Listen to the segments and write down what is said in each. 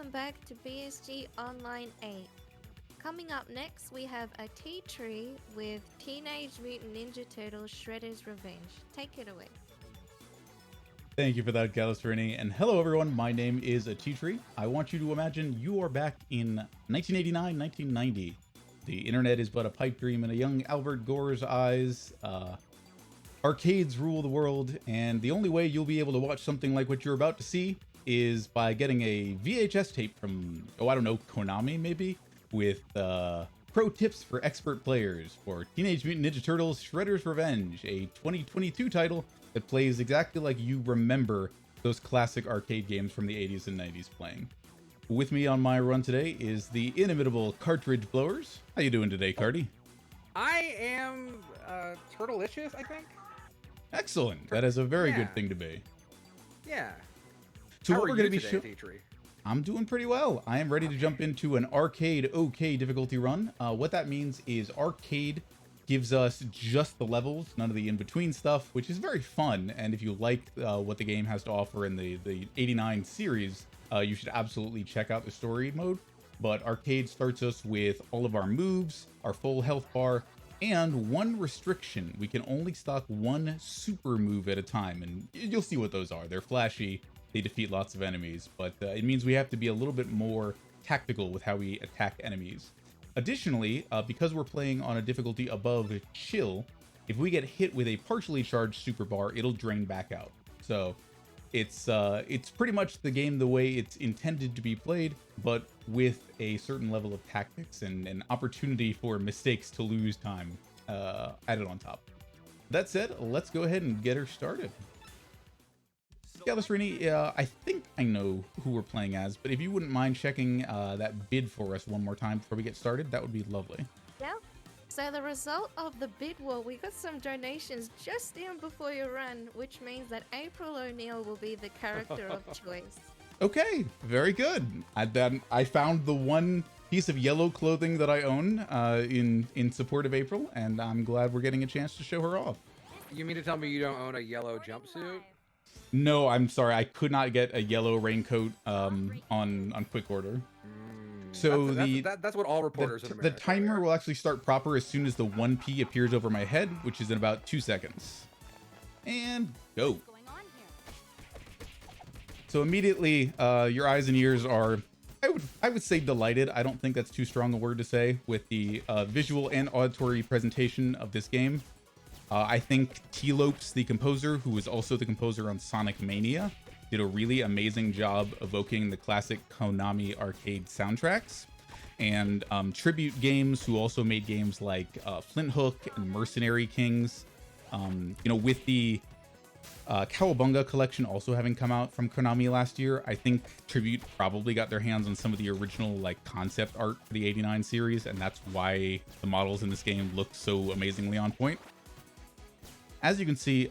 welcome back to BSG Online 8. Coming up next, we have Ateatree with Teenage Mutant Ninja Turtles Shredder's Revenge. Take it away. Thank you for that, Galasrinie. And hello, everyone. My name is ateatree. I want you to imagine you are back in 1989, 1990. The internet is but a pipe dream in a young Albert Gore's eyes. Arcades rule the world, and the only way you'll be able to watch something like what you're about to see is by getting a VHS tape from, I don't know, Konami maybe, with pro tips for expert players for Teenage Mutant Ninja Turtles Shredder's Revenge, a 2022 title that plays exactly like you remember those classic arcade games from the 80s and 90s playing. With me on my run today is the inimitable Cartridge Blowers. How you doing today, Cardi? I am turtlicious, I think. Excellent. That is a very good thing to be. Yeah. So How what are we're going to you be today, Ateatree? I'm doing pretty well. I am ready to jump into an arcade okay difficulty run. What that means is arcade gives us just the levels, none of the in-between stuff, which is very fun. And if you like what the game has to offer in the 89 series, you should absolutely check out the story mode. But arcade starts us with all of our moves, our full health bar, and one restriction. We can only stock one super move at a time, and you'll see what those are. They're flashy, they defeat lots of enemies, but it means we have to be a little bit more tactical with how we attack enemies. Additionally, because we're playing on a difficulty above chill, if we get hit with a partially charged super bar, it'll drain back out. So it's pretty much the game the way it's intended to be played, but with a certain level of tactics and an opportunity for mistakes to lose time added on top. That said, let's go ahead and get her started. Galasrinie, I think I know who we're playing as, but if you wouldn't mind checking that bid for us one more time before we get started, that would be lovely. Yeah. So the result of the bid war, we got some donations just in before your run, which means that April O'Neil will be the character of choice. Okay, very good. I found the one piece of yellow clothing that I own in support of April, and I'm glad we're getting a chance to show her off. You mean to tell me you don't own a yellow jumpsuit? No, I'm sorry. I could not get a yellow raincoat on quick order. So that's what all reporters in America the timer will actually start proper as soon as the 1P appears over my head, which is in about 2 seconds. And go. So immediately, your eyes and ears are, I would say, delighted. I don't think that's too strong a word to say with the visual and auditory presentation of this game. I think T-Lopes, the composer, who was also the composer on Sonic Mania, did a really amazing job evoking the classic Konami arcade soundtracks. And Tribute Games, who also made games like Flint Hook and Mercenary Kings. With the Cowabunga collection also having come out from Konami last year, I think Tribute probably got their hands on some of the original concept art for the 89 series, and that's why the models in this game look so amazingly on point. As you can see,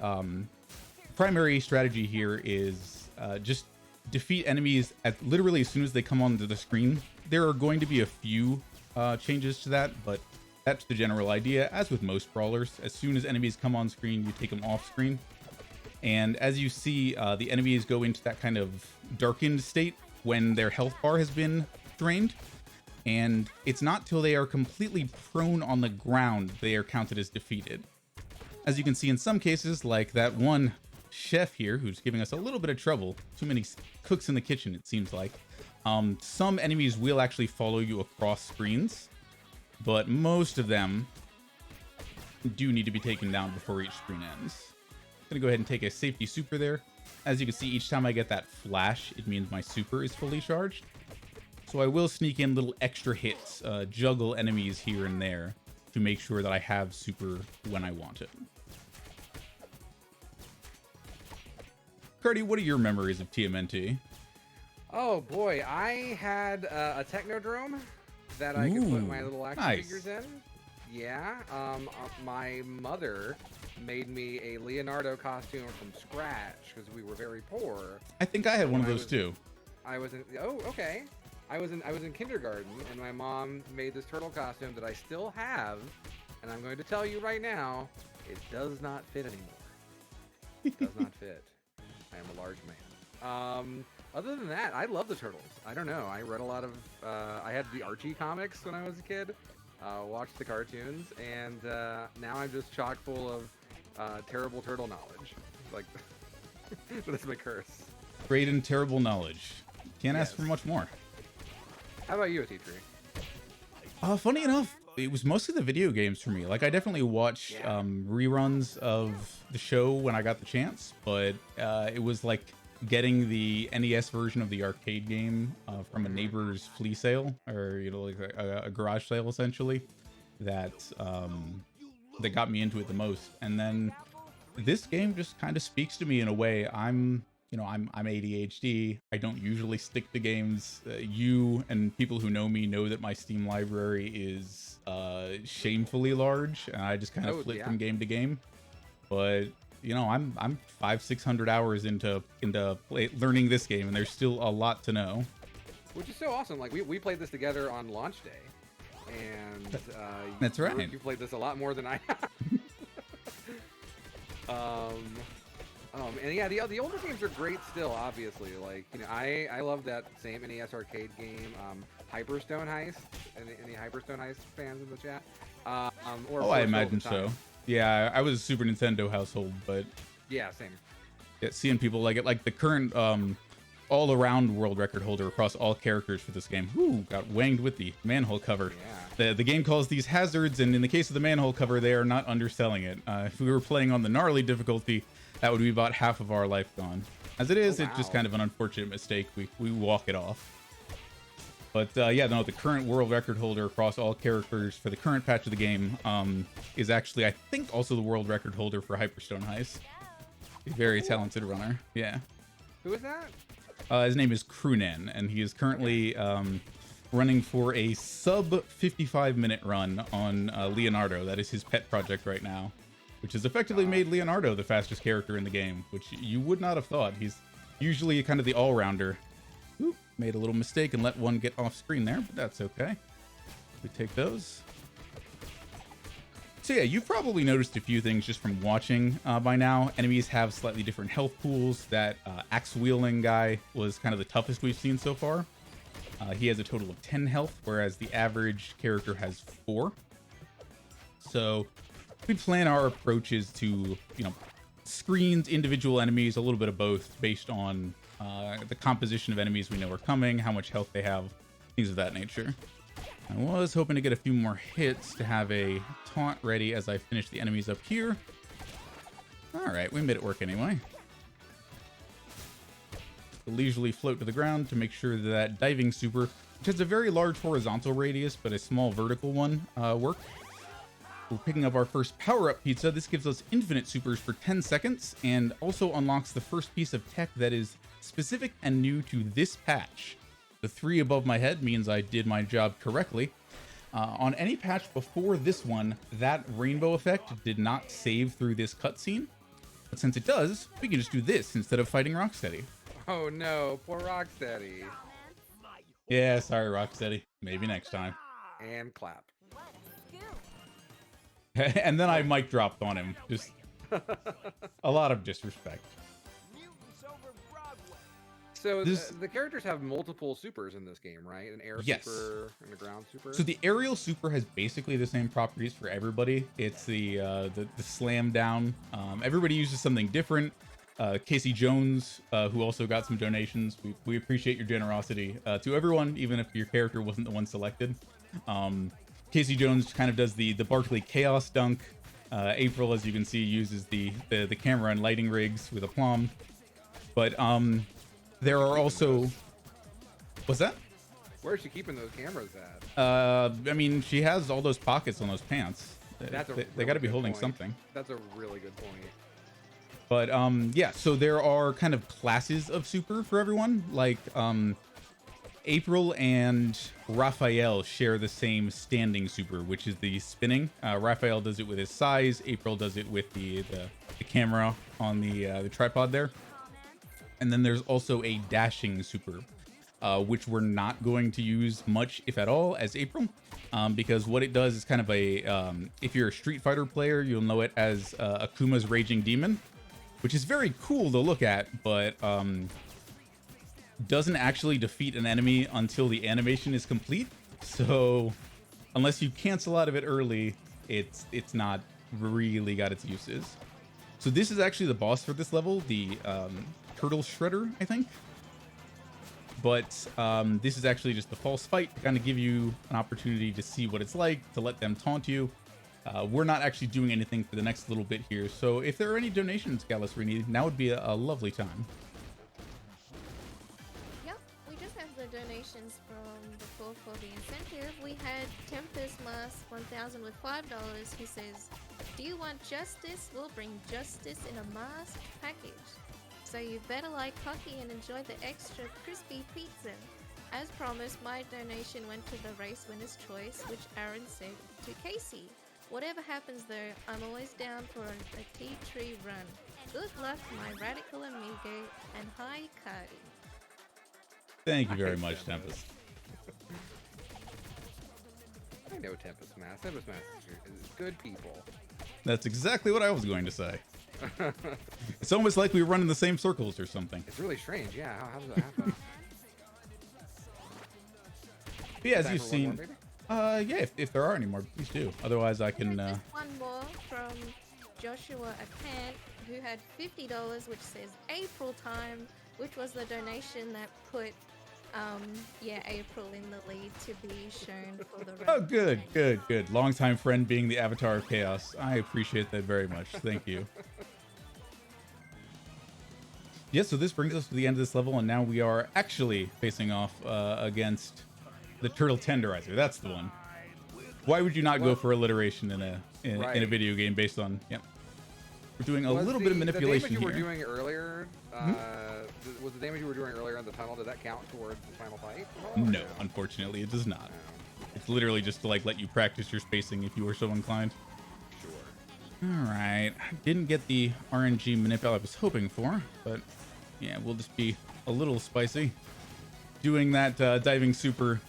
primary strategy here is just defeat enemies at literally as soon as they come onto the screen. There are going to be a few changes to that, but that's the general idea. As with most brawlers, as soon as enemies come on screen, you take them off screen. And as you see, the enemies go into that kind of darkened state when their health bar has been drained. And it's not till they are completely prone on the ground they are counted as defeated. As you can see in some cases, like that one chef here who's giving us a little bit of trouble. Too many cooks in the kitchen, it seems like. Some enemies will actually follow you across screens, but most of them do need to be taken down before each screen ends. I'm gonna go ahead and take a safety super there. As you can see, each time I get that flash, it means my super is fully charged. So I will sneak in little extra hits, juggle enemies here and there to make sure that I have super when I want it. Cardi, what are your memories of TMNT? Oh boy, I had a Technodrome that I could put my little action figures in. Yeah, my mother made me a Leonardo costume from scratch because we were very poor. I think I had one of those too. I was in, okay. I was in kindergarten, and my mom made this turtle costume that I still have, and I'm going to tell you right now, it does not fit anymore. It does not fit. I am a large man. Other than that, I love the Turtles. I don't know. I read a lot of. I had the Archie comics when I was a kid. Watched the cartoons, and now I'm just chock full of terrible turtle knowledge. Like, that's my curse. Great and terrible knowledge. Can't ask for much more. How about you, ateatree? Funny enough, it was mostly the video games for me. Like, I definitely watched reruns of the show when I got the chance, but it was like getting the NES version of the arcade game from a neighbor's flea sale, or like a garage sale essentially, that that got me into it the most. And then this game just kind of speaks to me in a way. I'm ADHD. I don't usually stick to games. You and people who know me know that my Steam library is shamefully large, and I just kind of flip from game to game. But I'm 500-600 hours into learning this game, and there's still a lot to know. Which is so awesome. Like we played this together on launch day, and that's right. You played this a lot more than I have. And yeah, the older games are great still, obviously. Like, I love that same NES arcade game, Hyperstone Heist. Any Hyperstone Heist fans in the chat? I imagine so. Yeah, I was a Super Nintendo household, but yeah, same. Yeah, seeing people like it, like the current all-around world record holder across all characters for this game. Ooh, got wanged with the manhole cover. Yeah. The game calls these hazards, and in the case of the manhole cover, they are not underselling it. If we were playing on the gnarly difficulty, that would be about half of our life gone. As it is, it's just kind of an unfortunate mistake. We walk it off. But yeah, no, the current world record holder across all characters for the current patch of the game is actually, I think, also the world record holder for Hyperstone Heist. A very talented runner. Yeah. Who is that? His name is Croonan, and he is currently running for a sub 55-minute run on Leonardo. That is his pet project right now, which has effectively made Leonardo the fastest character in the game, which you would not have thought. He's usually kind of the all-rounder. Oop, made a little mistake and let one get off screen there, but that's okay. We take those. So yeah, you've probably noticed a few things just from watching by now. Enemies have slightly different health pools. That axe-wielding guy was kind of the toughest we've seen so far. He has a total of 10 health, whereas the average character has 4. So we plan our approaches to, screens, individual enemies, a little bit of both, based on the composition of enemies we know are coming, how much health they have, things of that nature. I was hoping to get a few more hits to have a taunt ready as I finish the enemies up here. Alright, we made it work anyway. Leisurely float to the ground to make sure that diving super, which has a very large horizontal radius but a small vertical one, work. We're picking up our first power-up pizza. This gives us infinite supers for 10 seconds and also unlocks the first piece of tech that is specific and new to this patch. The 3 above my head means I did my job correctly. On any patch before this one, that rainbow effect did not save through this cutscene. But since it does, we can just do this instead of fighting Rocksteady. Oh no, poor Rocksteady. Yeah, sorry Rocksteady. Maybe next time. And clap. And then I mic dropped on him. Just a lot of disrespect. So the characters have multiple supers in this game, right? An air super and a ground super. So the aerial super has basically the same properties for everybody. It's the slam down. Everybody uses something different. Casey Jones, who also got some donations. We appreciate your generosity to everyone, even if your character wasn't the one selected. Casey Jones kind of does the Barkley Chaos Dunk. April, as you can see, uses the camera and lighting rigs with aplomb. But there are also... What's that? Where's she keeping those cameras at? I mean, she has all those pockets on those pants. They got to be holding something. That's a really good point. But yeah, so there are kind of classes of super for everyone. Like April and Raphael share the same standing super, which is the spinning. Raphael does it with his size. April does it with the camera on the tripod there. And then there's also a dashing super, which we're not going to use much, if at all, as April, because what it does is kind of a, if you're a Street Fighter player, you'll know it as Akuma's Raging Demon, which is very cool to look at, but doesn't actually defeat an enemy until the animation is complete. So unless you cancel out of it early, it's not really got its uses. So this is actually the boss for this level, the Turtle Shredder, I think. But this is actually just the false fight to kind of give you an opportunity to see what it's like, to let them taunt you. We're not actually doing anything for the next little bit here. So if there are any donations, Galasrinie, now would be a lovely time. Yep, we just have the donations from before for the incentive. We had Tempest Mask 1000 with $5 who says, "Do you want justice? We'll bring justice in a mask package. So you better like hockey and enjoy the extra crispy pizza." As promised, my donation went to the race winner's choice, which Aaron said to Casey. Whatever happens though, I'm always down for a tea tree run. Good luck, my radical amigo, and hi, Cardi. Thank you very much, Tempest. I know Tempest Mask. Tempest Mask is good people. That's exactly what I was going to say. It's almost like we run in the same circles or something. It's really strange, yeah. How does that happen? But yeah, as you've seen, yeah, if there are any more, please do. Otherwise, I can. Just one more from Joshua Apan, who had $50, which says April time, which was the donation that put, yeah, April in the lead to be shown for the. Oh, good. Longtime friend being the avatar of chaos. I appreciate that very much. Thank you. Yeah, so this brings us to the end of this level, and now we are actually facing off against the Turtle Tenderizer. That's the one. Why would you not go for alliteration in a video game based on? Yep. We're doing a little bit of manipulation here. The damage you here. were doing earlier, was the damage you were doing earlier in the tunnel? Did that count towards the final fight? No, unfortunately, it does not. It's literally just to like let you practice your spacing if you were so inclined. Sure. All right, didn't get the RNG manipul I was hoping for, but yeah, we'll just be a little spicy. Doing that diving super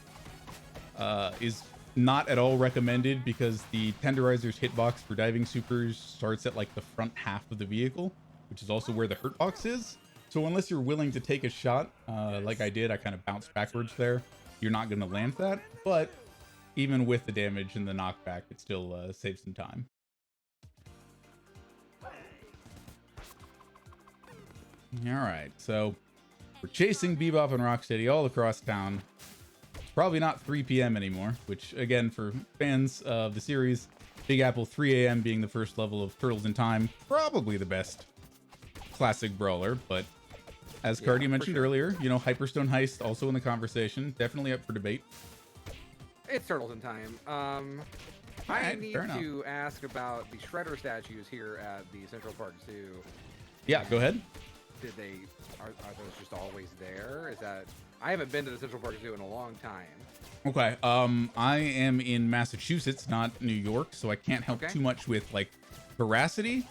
is not at all recommended because the Tenderizer's hitbox for diving supers starts at like the front half of the vehicle, which is also where the hurt box is. So unless you're willing to take a shot, like I did, I kind of bounced backwards there, you're not going to land that. But even with the damage and the knockback, it still saves some time. All right, so we're chasing Bebop and Rocksteady all across town. It's probably not 3 p.m. anymore, which, again, for fans of the series, Big Apple 3 a.m. being the first level of Turtles in Time, probably the best classic brawler. But as Cardi mentioned earlier, you know, Hyperstone Heist also in the conversation, definitely up for debate. It's Turtles in Time. I need to ask about the Shredder statues here at the Central Park Zoo. Yeah, go ahead. Did they are those just always there? Is that I haven't been to the Central Park Zoo in a long time. Okay. I am in Massachusetts, not New York, so I can't help too much with like veracity.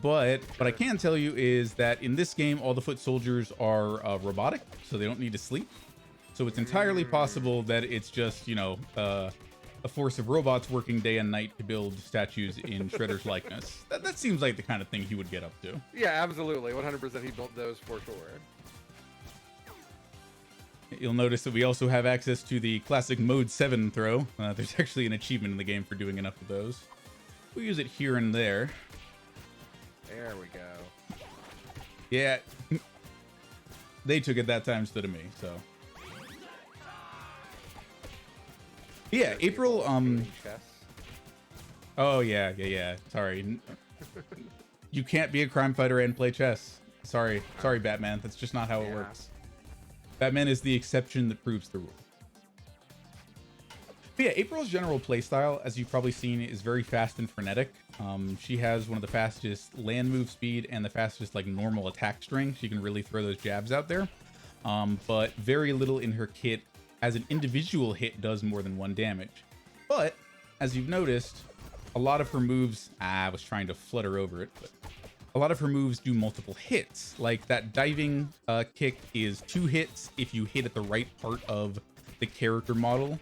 But what I can tell you is that in this game, all the foot soldiers are robotic, so they don't need to sleep. So it's entirely possible that it's just, you know, a force of robots working day and night to build statues in Shredder's likeness. That seems like the kind of thing he would get up to. Yeah, absolutely. 100% he built those for sure. You'll notice that we also have access to the classic Mode 7 throw. There's actually an achievement in the game for doing enough of those. We'll use it here and there. There we go. Yeah. They took it that time instead of me, so. Yeah, April, oh, yeah. Sorry. You can't be a crime fighter and play chess. Sorry, Batman. That's just not how it works. Batman is the exception that proves the rule. But yeah, April's general playstyle, as you've probably seen, is very fast and frenetic. She has one of the fastest land move speed and the fastest like normal attack string. She can really throw those jabs out there. But very little in her kit as an individual hit does more than 1 damage. But as you've noticed, a lot of her moves, I was trying to flutter over it, but a lot of her moves do multiple hits. Like that diving kick is 2 hits if you hit at the right part of the character model,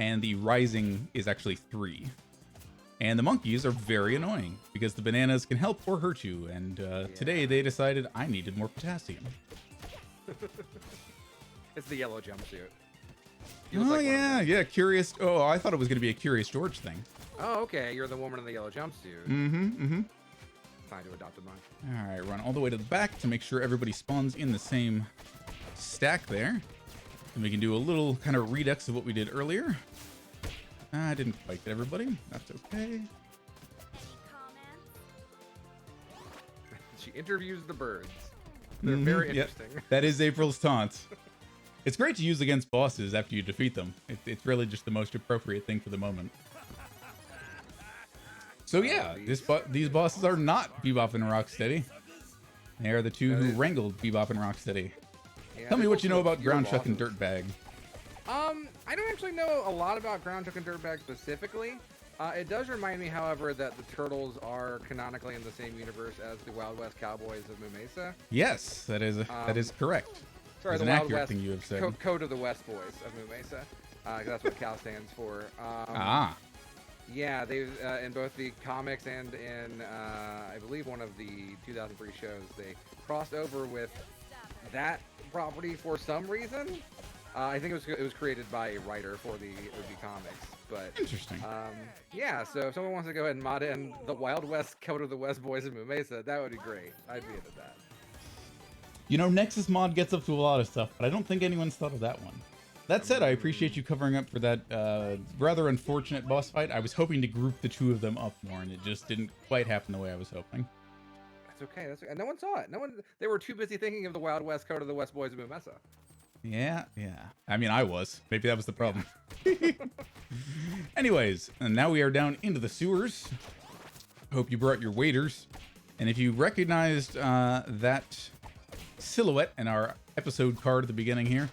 and the rising is actually 3. And the monkeys are very annoying because the bananas can help or hurt you, and today they decided I needed more potassium. It's the yellow jumpsuit. Oh, yeah, yeah, Curious. Oh, I thought it was going to be a Curious George thing. Oh, okay. You're the woman in the yellow jumpsuit. Time to adopt mine. All right, run all the way to the back to make sure everybody spawns in the same stack there. And we can do a little kind of redux of what we did earlier. I didn't quite get everybody. That's okay. She interviews the birds. They're very interesting. Yep. That is April's taunt. It's great to use against bosses after you defeat them. It's really just the most appropriate thing for the moment. So yeah, these bosses are not Bebop and Rocksteady. They are the two who wrangled Bebop and Rocksteady. Yeah, Tell me what you know about Ground Chuck and Dirtbag. I don't actually know a lot about Ground Chuck and Dirtbag specifically. It does remind me, however, that the Turtles are canonically in the same universe as the Wild West Cowboys of Moo Mesa. Yes, that is correct. Sorry, the Wild West thing you have said. Code of the West Boys of Moo Mesa. That's what CAL stands for. Yeah, they've in both the comics and in I believe one of the 2003 shows, they crossed over with that property for some reason. I think it was created by a writer for the comics, but interesting. Yeah, so if someone wants to go ahead and mod in the Wild West Code of the West Boys of Moo Mesa, that would be great. I'd be into that. You know, Nexus mod gets up to a lot of stuff, but I don't think anyone's thought of that one. That said, I appreciate you covering up for that rather unfortunate boss fight. I was hoping to group the two of them up more, and it just didn't quite happen the way I was hoping. That's okay. That's okay. No one saw it. They were too busy thinking of the Wild West Code of the West Boys of Moo Mesa. Yeah. I mean, I was. Maybe that was the problem. Anyways, and now we are down into the sewers. Hope you brought your waders. And if you recognized that silhouette in our episode card at the beginning here,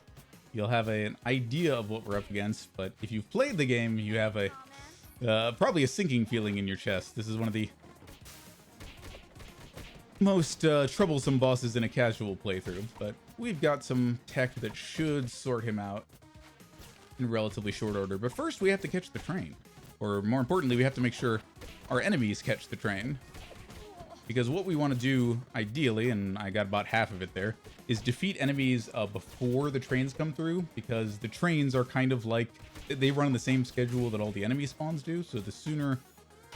you'll have an idea of what we're up against. But if you've played the game, you have probably a sinking feeling in your chest. This is one of the most troublesome bosses in a casual playthrough, but we've got some tech that should sort him out in relatively short order. But first, we have to catch the train. Or more importantly, we have to make sure our enemies catch the train. Because what we want to do, ideally, and I got about half of it there, is defeat enemies before the trains come through, because the trains are kind of like, they run on the same schedule that all the enemy spawns do, so the sooner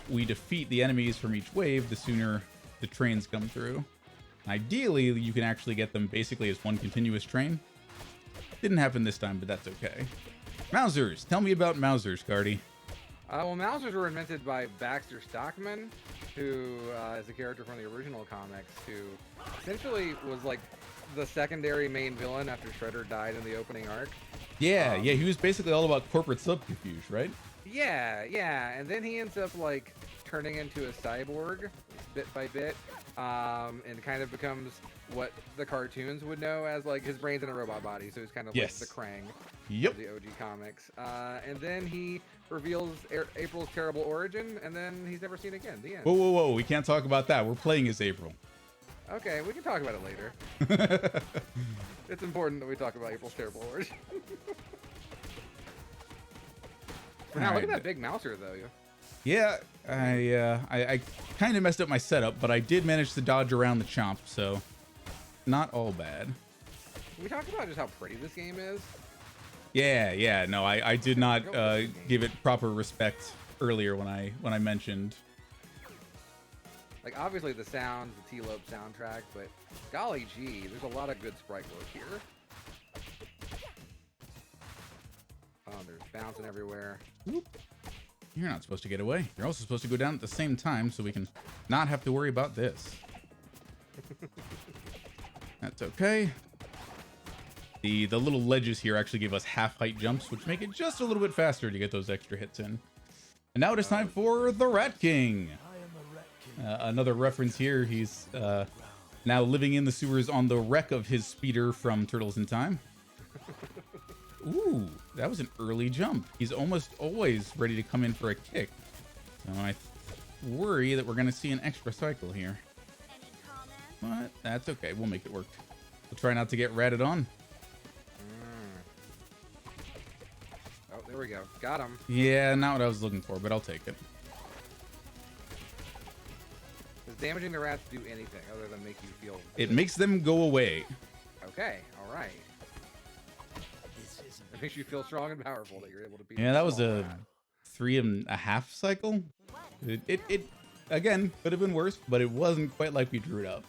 we defeat the enemies from each wave, the sooner the trains come through. Ideally, you can actually get them basically as one continuous train. Didn't happen this time, but that's okay. Mousers! Tell me about Mousers, Cardi. Well, Mousers were invented by Baxter Stockman, who is a character from the original comics, who essentially was like the secondary main villain after Shredder died in the opening arc. Yeah, he was basically all about corporate subterfuge, right? Yeah, and then he ends up like turning into a cyborg bit by bit, and kind of becomes what the cartoons would know as like his brain's in a robot body, so he's kind of like the Krang of the OG comics. And then he reveals April's terrible origin, and then he's never seen again. The end. Whoa, we can't talk about that. We're playing as April. Okay, we can talk about it later. It's important that we talk about April's terrible origin. For now, look at that big mouser, though. Yeah, I kind of messed up my setup, but I did manage to dodge around the chomp, so not all bad. Can we talk about just how pretty this game is? Yeah. No, I did not give it proper respect earlier when I mentioned. Like, obviously the sounds, the T-Lope soundtrack, but golly gee, there's a lot of good sprite work here. Oh, there's bouncing everywhere. Whoop. You're not supposed to get away. You're also supposed to go down at the same time so we can not have to worry about this. That's okay. The little ledges here actually give us half-height jumps, which make it just a little bit faster to get those extra hits in. And now it is time for the Rat King. Another reference here. He's now living in the sewers on the wreck of his speeder from Turtles in Time. Ooh, that was an early jump. He's almost always ready to come in for a kick. So I worry that we're going to see an extra cycle here. But that's okay. We'll make it work. We'll try not to get ratted on. Oh, there we go. Got him. Yeah, not what I was looking for, but I'll take it. Does damaging the rats do anything other than make you feel... It makes them go away. Okay, all right. It makes you feel strong and powerful that you're able to beat. Yeah, that was small a rat. 3.5 cycle. It again could have been worse, but it wasn't quite like we drew it up.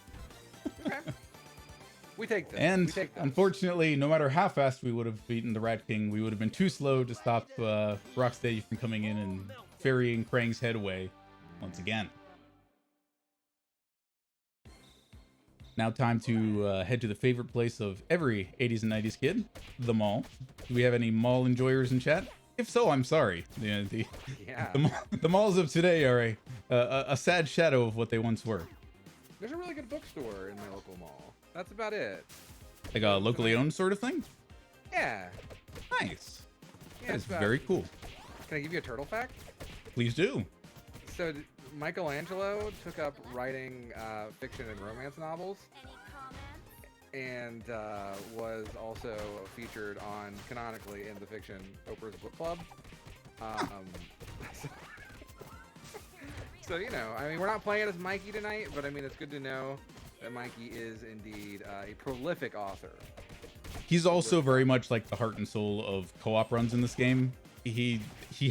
Okay. We take this. And we take this. unfortunately, no matter how fast we would have beaten the Rat King, we would have been too slow to stop Rocksteady from coming in and ferrying Krang's head away once again. Now time to head to the favorite place of every 80s and 90s kid, the mall. Do we have any mall enjoyers in chat? If so, I'm sorry. Yeah. The malls of today are a sad shadow of what they once were. There's a really good bookstore in my local mall. That's about it. Like a locally owned sort of thing? Yeah. Nice. Yeah, That's it's about- very cool. Can I give you a turtle fact? Please do. So Michelangelo took up writing fiction and romance novels, and was also featured on canonically in the fiction Oprah's Book Club. So you know, I mean, we're not playing as Mikey tonight, but I mean, it's good to know that Mikey is indeed a prolific author. He's also very much like the heart and soul of co-op runs in this game. He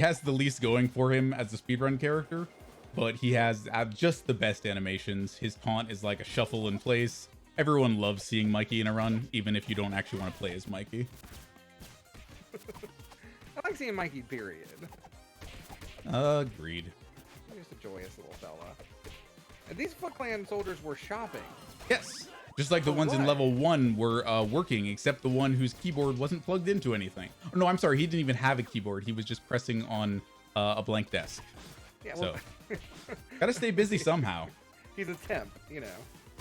has the least going for him as a speedrun character, but he has just the best animations. His taunt is like a shuffle in place. Everyone loves seeing Mikey in a run, even if you don't actually want to play as Mikey. I like seeing Mikey, period. Agreed. He's just a joyous little fella. And these Foot Clan soldiers were shopping. Yes. Just like the ones in what? level 1 were working, except the one whose keyboard wasn't plugged into anything. Oh, no, I'm sorry. He didn't even have a keyboard. He was just pressing on a blank desk. Yeah, well, So, gotta stay busy somehow. he's a temp, you know.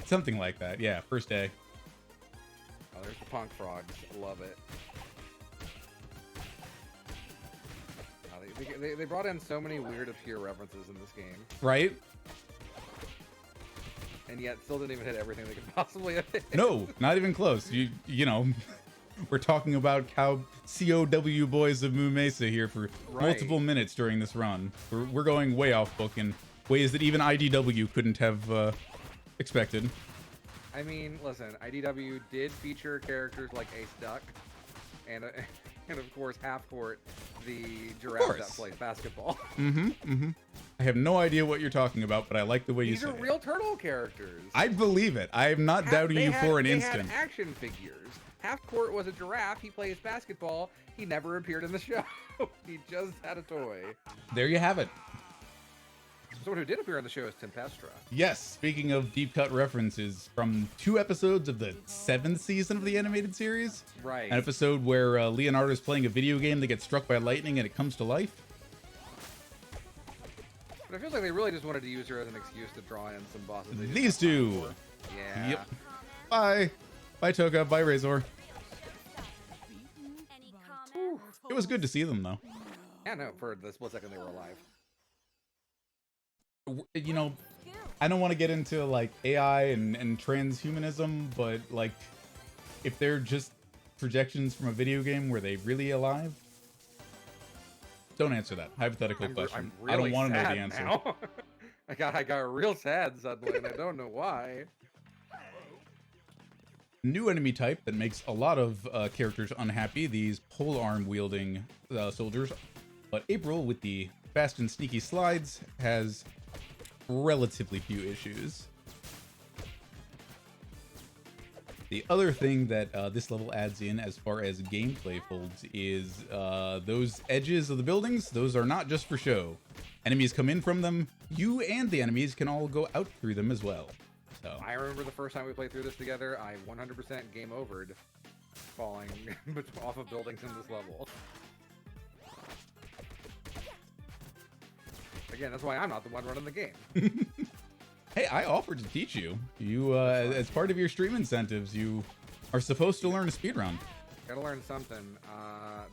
Something like that. Yeah, first day. Oh, there's the punk frogs. Love it. Oh, they brought in so many weird, obscure references in this game, Right? and yet still didn't even hit everything they could possibly have hit. No, not even close. You know, we're talking about COW boys of Moo Mesa here for multiple minutes during this run. We're going way off book in ways that even IDW couldn't have expected. I mean, listen, IDW did feature characters like Ace Duck, and of course Half Court, the giraffe that plays basketball. I have no idea what you're talking about, but I like the way These you are say real it. turtle characters. I believe it. I am not doubting you for an they instant. Had action figures. Half Court was a giraffe. He plays basketball. He never appeared in the show. He just had a toy. There you have it. Someone who did appear on the show is Tempestra. Yes, speaking of deep cut references, from 2 episodes of the 7th season of the animated series, Right. an episode where Leonardo is playing a video game that gets struck by lightning and it comes to life. But it feels like they really just wanted to use her as an excuse to draw in some bosses. they didn't These have time two. for. Yeah. Yep. Bye. Bye, Toka. Bye, Razor. It was good to see them, though. Yeah, no, for the split second they were alive. You know, I don't want to get into like AI and transhumanism, but like, if they're just projections from a video game, were they really alive? Don't answer that hypothetical question. I'm really I don't want to know the sad answer. now. I got real sad suddenly, and I don't know why. New enemy type that makes a lot of characters unhappy, these pole arm wielding soldiers. But April, with the fast and sneaky slides, has relatively few issues. The other thing that this level adds in as far as gameplay folds is those edges of the buildings. Those are not just for show. Enemies come in from them. You and the enemies can all go out through them as well. So I remember the first time we played through this together, I 100% game overed falling off of buildings in this level. Again, that's why I'm not the one running the game. Hey, I offered to teach you. You, as part of your stream incentives, you are supposed to learn a speedrun. Gotta learn something.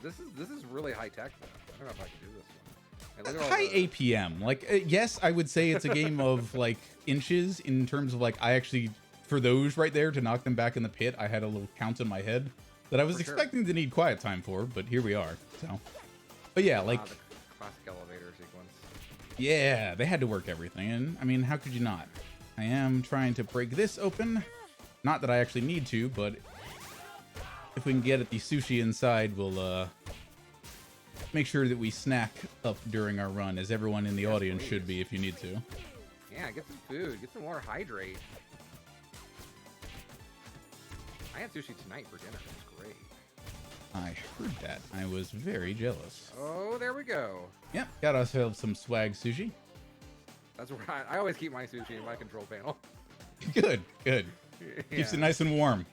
This is really high tech though. I don't know if I can do this one. And look at all High the- APM. Like, yes, I would say it's a game of like inches in terms of like, I actually, for those right there to knock them back in the pit, I had a little count in my head that I was For sure. expecting to need quiet time for, but here we are. So, but yeah, like, the classic elevator sequence. yeah, they had to work everything. And I mean, how could you not? I am trying to break this open. Not that I actually need to, but if we can get at the sushi inside, we'll make sure that we snack up during our run, as everyone in the audience should be if you need to. Yeah, get some food, get some more, hydrate. I had sushi tonight for dinner. It's great. I heard that. I was very jealous. Oh, there we go. Yep, got ourselves some swag sushi. That's where I always keep my sushi in my control panel. Good, good. Yeah. Keeps it nice and warm.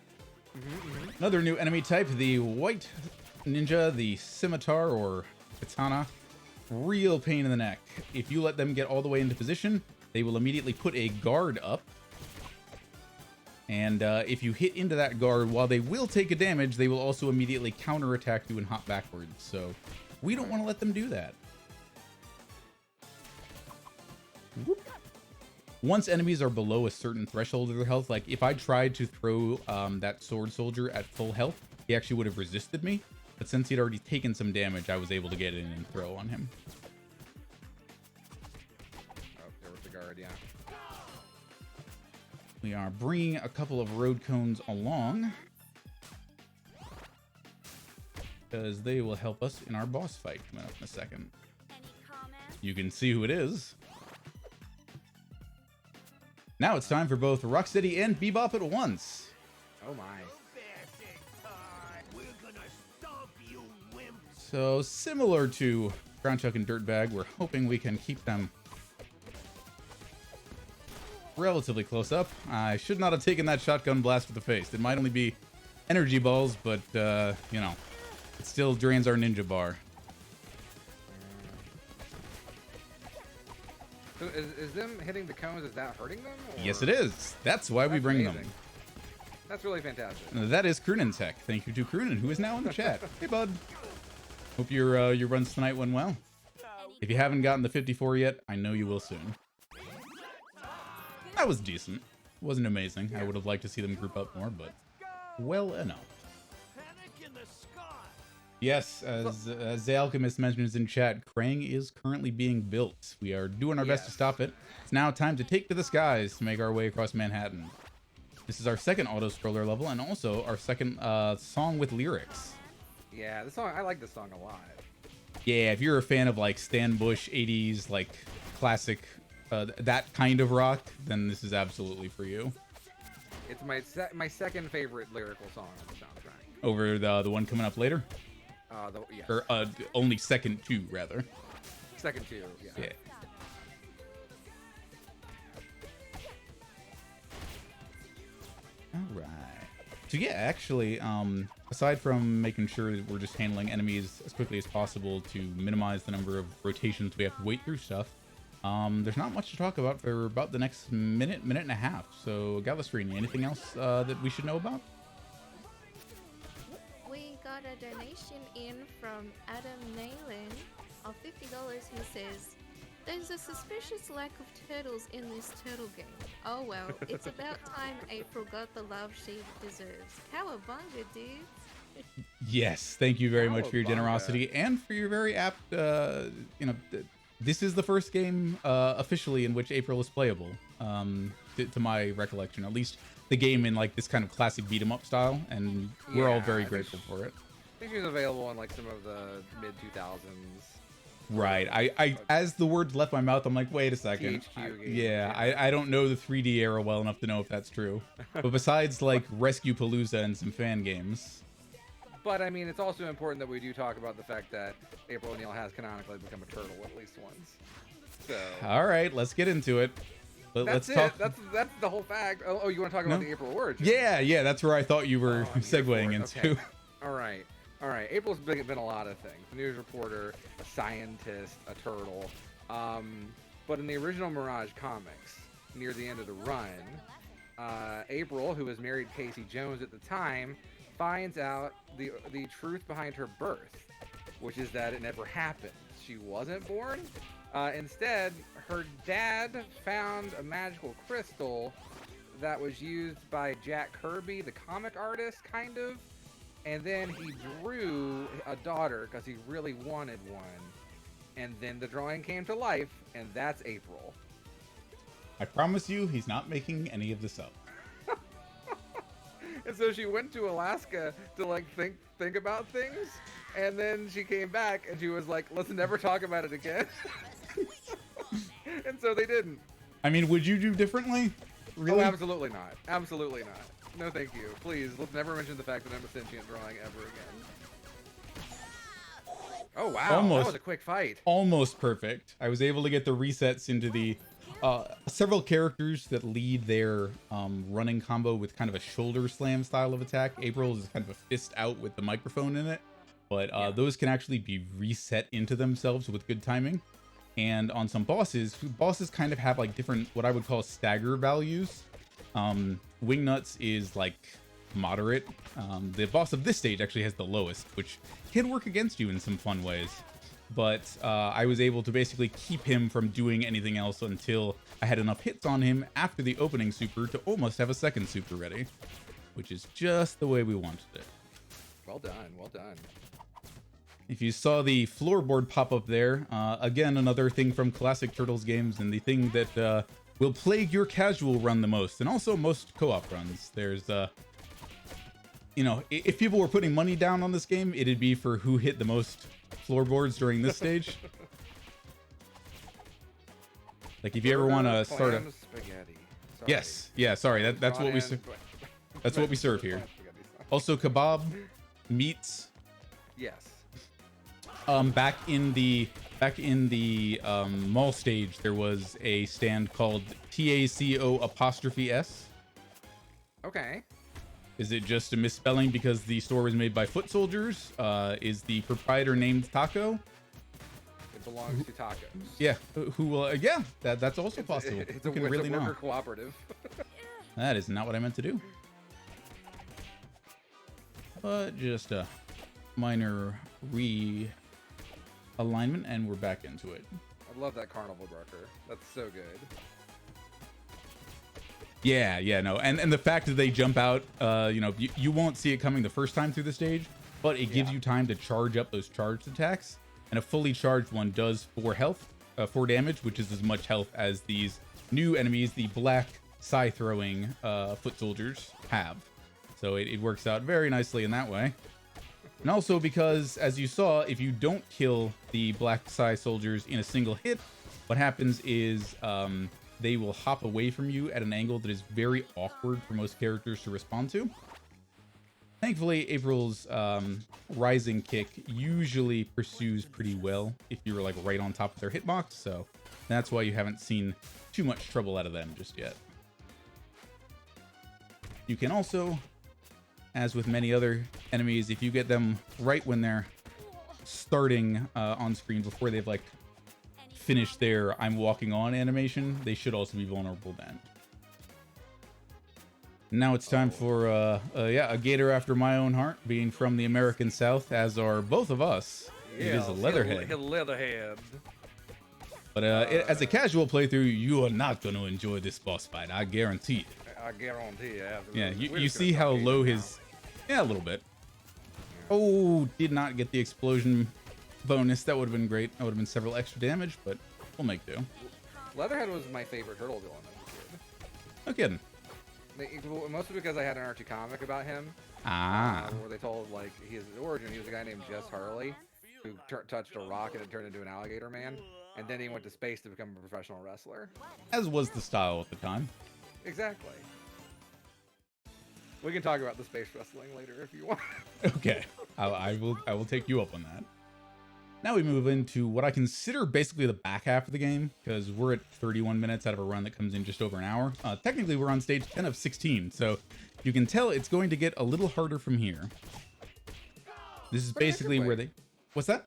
Another new enemy type, the white ninja, the scimitar or katana. Real pain in the neck. If you let them get all the way into position, they will immediately put a guard up. And if you hit into that guard, while they will take a damage, they will also immediately counterattack you and hop backwards. So we don't want to let them do that. Whoop. Once enemies are below a certain threshold of their health, like if I tried to throw that sword soldier at full health, he actually would have resisted me. But since he'd already taken some damage, I was able to get in and throw on him. Oh, there was the guard, yeah. We are bringing a couple of road cones along, because they will help us in our boss fight coming up in a second. You can see who it is. Now it's time for both Rocksteady and Bebop at once. Oh my. So similar to Groundchuck and Dirtbag, we're hoping we can keep them relatively close up. I should not have taken that shotgun blast to the face. It might only be energy balls, but you know, it still drains our ninja bar. So is them hitting the cones, is that hurting them? Or? Yes, it is. That's why we bring them. That's really fantastic. That is Croonin Tech. Thank you to Croonin, who is now in the chat. Hey, bud. Hope your runs tonight went well. If you haven't gotten the 54 yet, I know you will soon. That was decent. Wasn't amazing. I would have liked to see them group up more, but well enough. Yes, as the Alchemist mentions in chat, Krang is currently being built. We are doing our best to stop it. It's now time to take to the skies to make our way across Manhattan. This is our second auto-scroller level and also our second song with lyrics. Yeah, this song, I like this song a lot. Yeah, if you're a fan of like Stan Bush 80s, like classic, that kind of rock, then this is absolutely for you. It's my second favorite lyrical song on the soundtrack. Over the one coming up later? Yes. Or only second two, rather. Second two, yeah. Yeah. All right. So yeah, actually, aside from making sure that we're just handling enemies as quickly as possible to minimize the number of rotations we have to wait through stuff, there's not much to talk about for about the next minute and a half. So Galasrinie, anything else that we should know about? We got a donation in from Adam Nayland of $50 who says, "There's a suspicious lack of turtles in this turtle game. Oh well, it's about time April got the love she deserves. Cowabunga, dude." Yes, thank you very much for your generosity and for your very apt, this is the first game officially in which April is playable, to my recollection, at least the game in like this kind of classic beat 'em up style, and we're all very grateful for it. I think she was available in like some of the mid 2000s. Right. I as the words left my mouth, I'm like, wait a second. I don't know the 3D era well enough to know if that's true. But besides like Rescue Palooza and some fan games. But I mean, it's also important that we do talk about the fact that April O'Neil has canonically become a turtle at least once. So. All right, let's get into it. Let's talk. That's the whole fact. Oh, you want to talk about the April origin? Yeah, that's where I thought you were segueing into. Okay. All right. April's been a lot of things. A news reporter, a scientist, a turtle. But in the original Mirage comics, near the end of the run, April, who was married to Casey Jones at the time, finds out the truth behind her birth, which is that it never happened. She wasn't born. Instead, her dad found a magical crystal that was used by Jack Kirby, the comic artist, kind of. And then he drew a daughter because he really wanted one. And then the drawing came to life, and that's April. I promise you, he's not making any of this up. And so she went to Alaska to like think about things, and then she came back and she was like, "Let's never talk about it again." And so they didn't. I mean, would you do differently? Really? Oh, absolutely not. Absolutely not. No, thank you. Please, let's never mention the fact that I'm a sentient drawing ever again. Oh wow, Almost. that was a quick fight. Almost perfect. I was able to get the resets into the several characters that lead their running combo with kind of a shoulder slam style of attack. April is kind of a fist out with the microphone in it, but those can actually be reset into themselves with good timing. And on some bosses kind of have like different, what I would call stagger values. Wingnuts is like moderate. The boss of this stage actually has the lowest, which can work against you in some fun ways. But I was able to basically keep him from doing anything else until I had enough hits on him after the opening super to almost have a second super ready, which is just the way we wanted it. Well done, well done. If you saw the floorboard pop up there, again, another thing from classic Turtles games, and the thing that will plague your casual run the most, and also most co-op runs. There's, you know, if people were putting money down on this game, it'd be for who hit the most floorboards during this stage. Like if you ever want to start a spaghetti. Sorry. Yes, yeah, sorry, that's what we that's what we serve here. Also kebab, meats. Yes. Back in the mall stage, there was a stand called TACO''S. Okay. Is it just a misspelling because the store was made by foot soldiers? Is the proprietor named Taco? It belongs to tacos. Yeah. Who will? Yeah, that's also possible. It's you can a really worker know. cooperative. That is not what I meant to do. But just a minor realignment, and we're back into it. I love that carnival barker. That's so good. Yeah, no, and the fact that they jump out, you know, you won't see it coming the first time through the stage, but it gives you time to charge up those charged attacks, and a fully charged one does 4 health, 4 damage, which is as much health as these new enemies, the black scythe-throwing foot soldiers, have. So it works out very nicely in that way. And also because, as you saw, if you don't kill the black scythe soldiers in a single hit, what happens is they will hop away from you at an angle that is very awkward for most characters to respond to. Thankfully, April's rising kick usually pursues pretty well if you were like right on top of their hitbox, so that's why you haven't seen too much trouble out of them just yet. You can also, as with many other enemies, if you get them right when they're starting on screen before they've like finished their I'm walking on animation, they should also be vulnerable then. Now it's time for a gator after my own heart, being from the American South, as are both of us. It is a Leatherhead. Leatherhead. But as a casual playthrough, you are not going to enjoy this boss fight, I guarantee it. I guarantee you. Yeah, you see how low his... Yeah, a little bit. Oh, did not get the explosion bonus. That would have been great. That would have been several extra damage, but we'll make do. Leatherhead was my favorite turtle villain as a kid. No kidding. Mostly because I had an Archie comic about him. Where they told, like, his origin. He was a guy named Jess Harley who touched a rock and it turned into an alligator man. And then he went to space to become a professional wrestler. As was the style at the time. Exactly. We can talk about the space wrestling later if you want. Okay, I will take you up on that. Now we move into what I consider basically the back half of the game, because we're at 31 minutes out of a run that comes in just over an hour. Technically, we're on stage 10 of 16, so you can tell it's going to get a little harder from here. This is basically where they... What's that?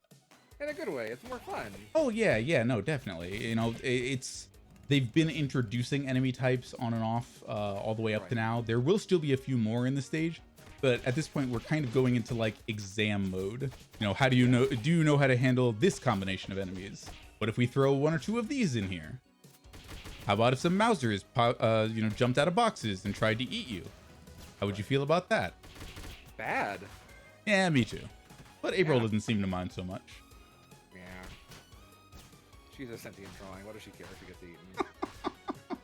In a good way. It's more fun. Oh, yeah, no, definitely. You know, it's... They've been introducing enemy types on and off all the way up to now. There will still be a few more in the stage, but at this point, we're kind of going into like exam mode. You know, how do you know how to handle this combination of enemies? What if we throw 1 or 2 of these in here? How about if some Mousers, you know, jumped out of boxes and tried to eat you? How would you feel about that? Bad. Yeah, me too. But April doesn't seem to mind so much. She's a sentient drawing. What does she care if she gets eaten?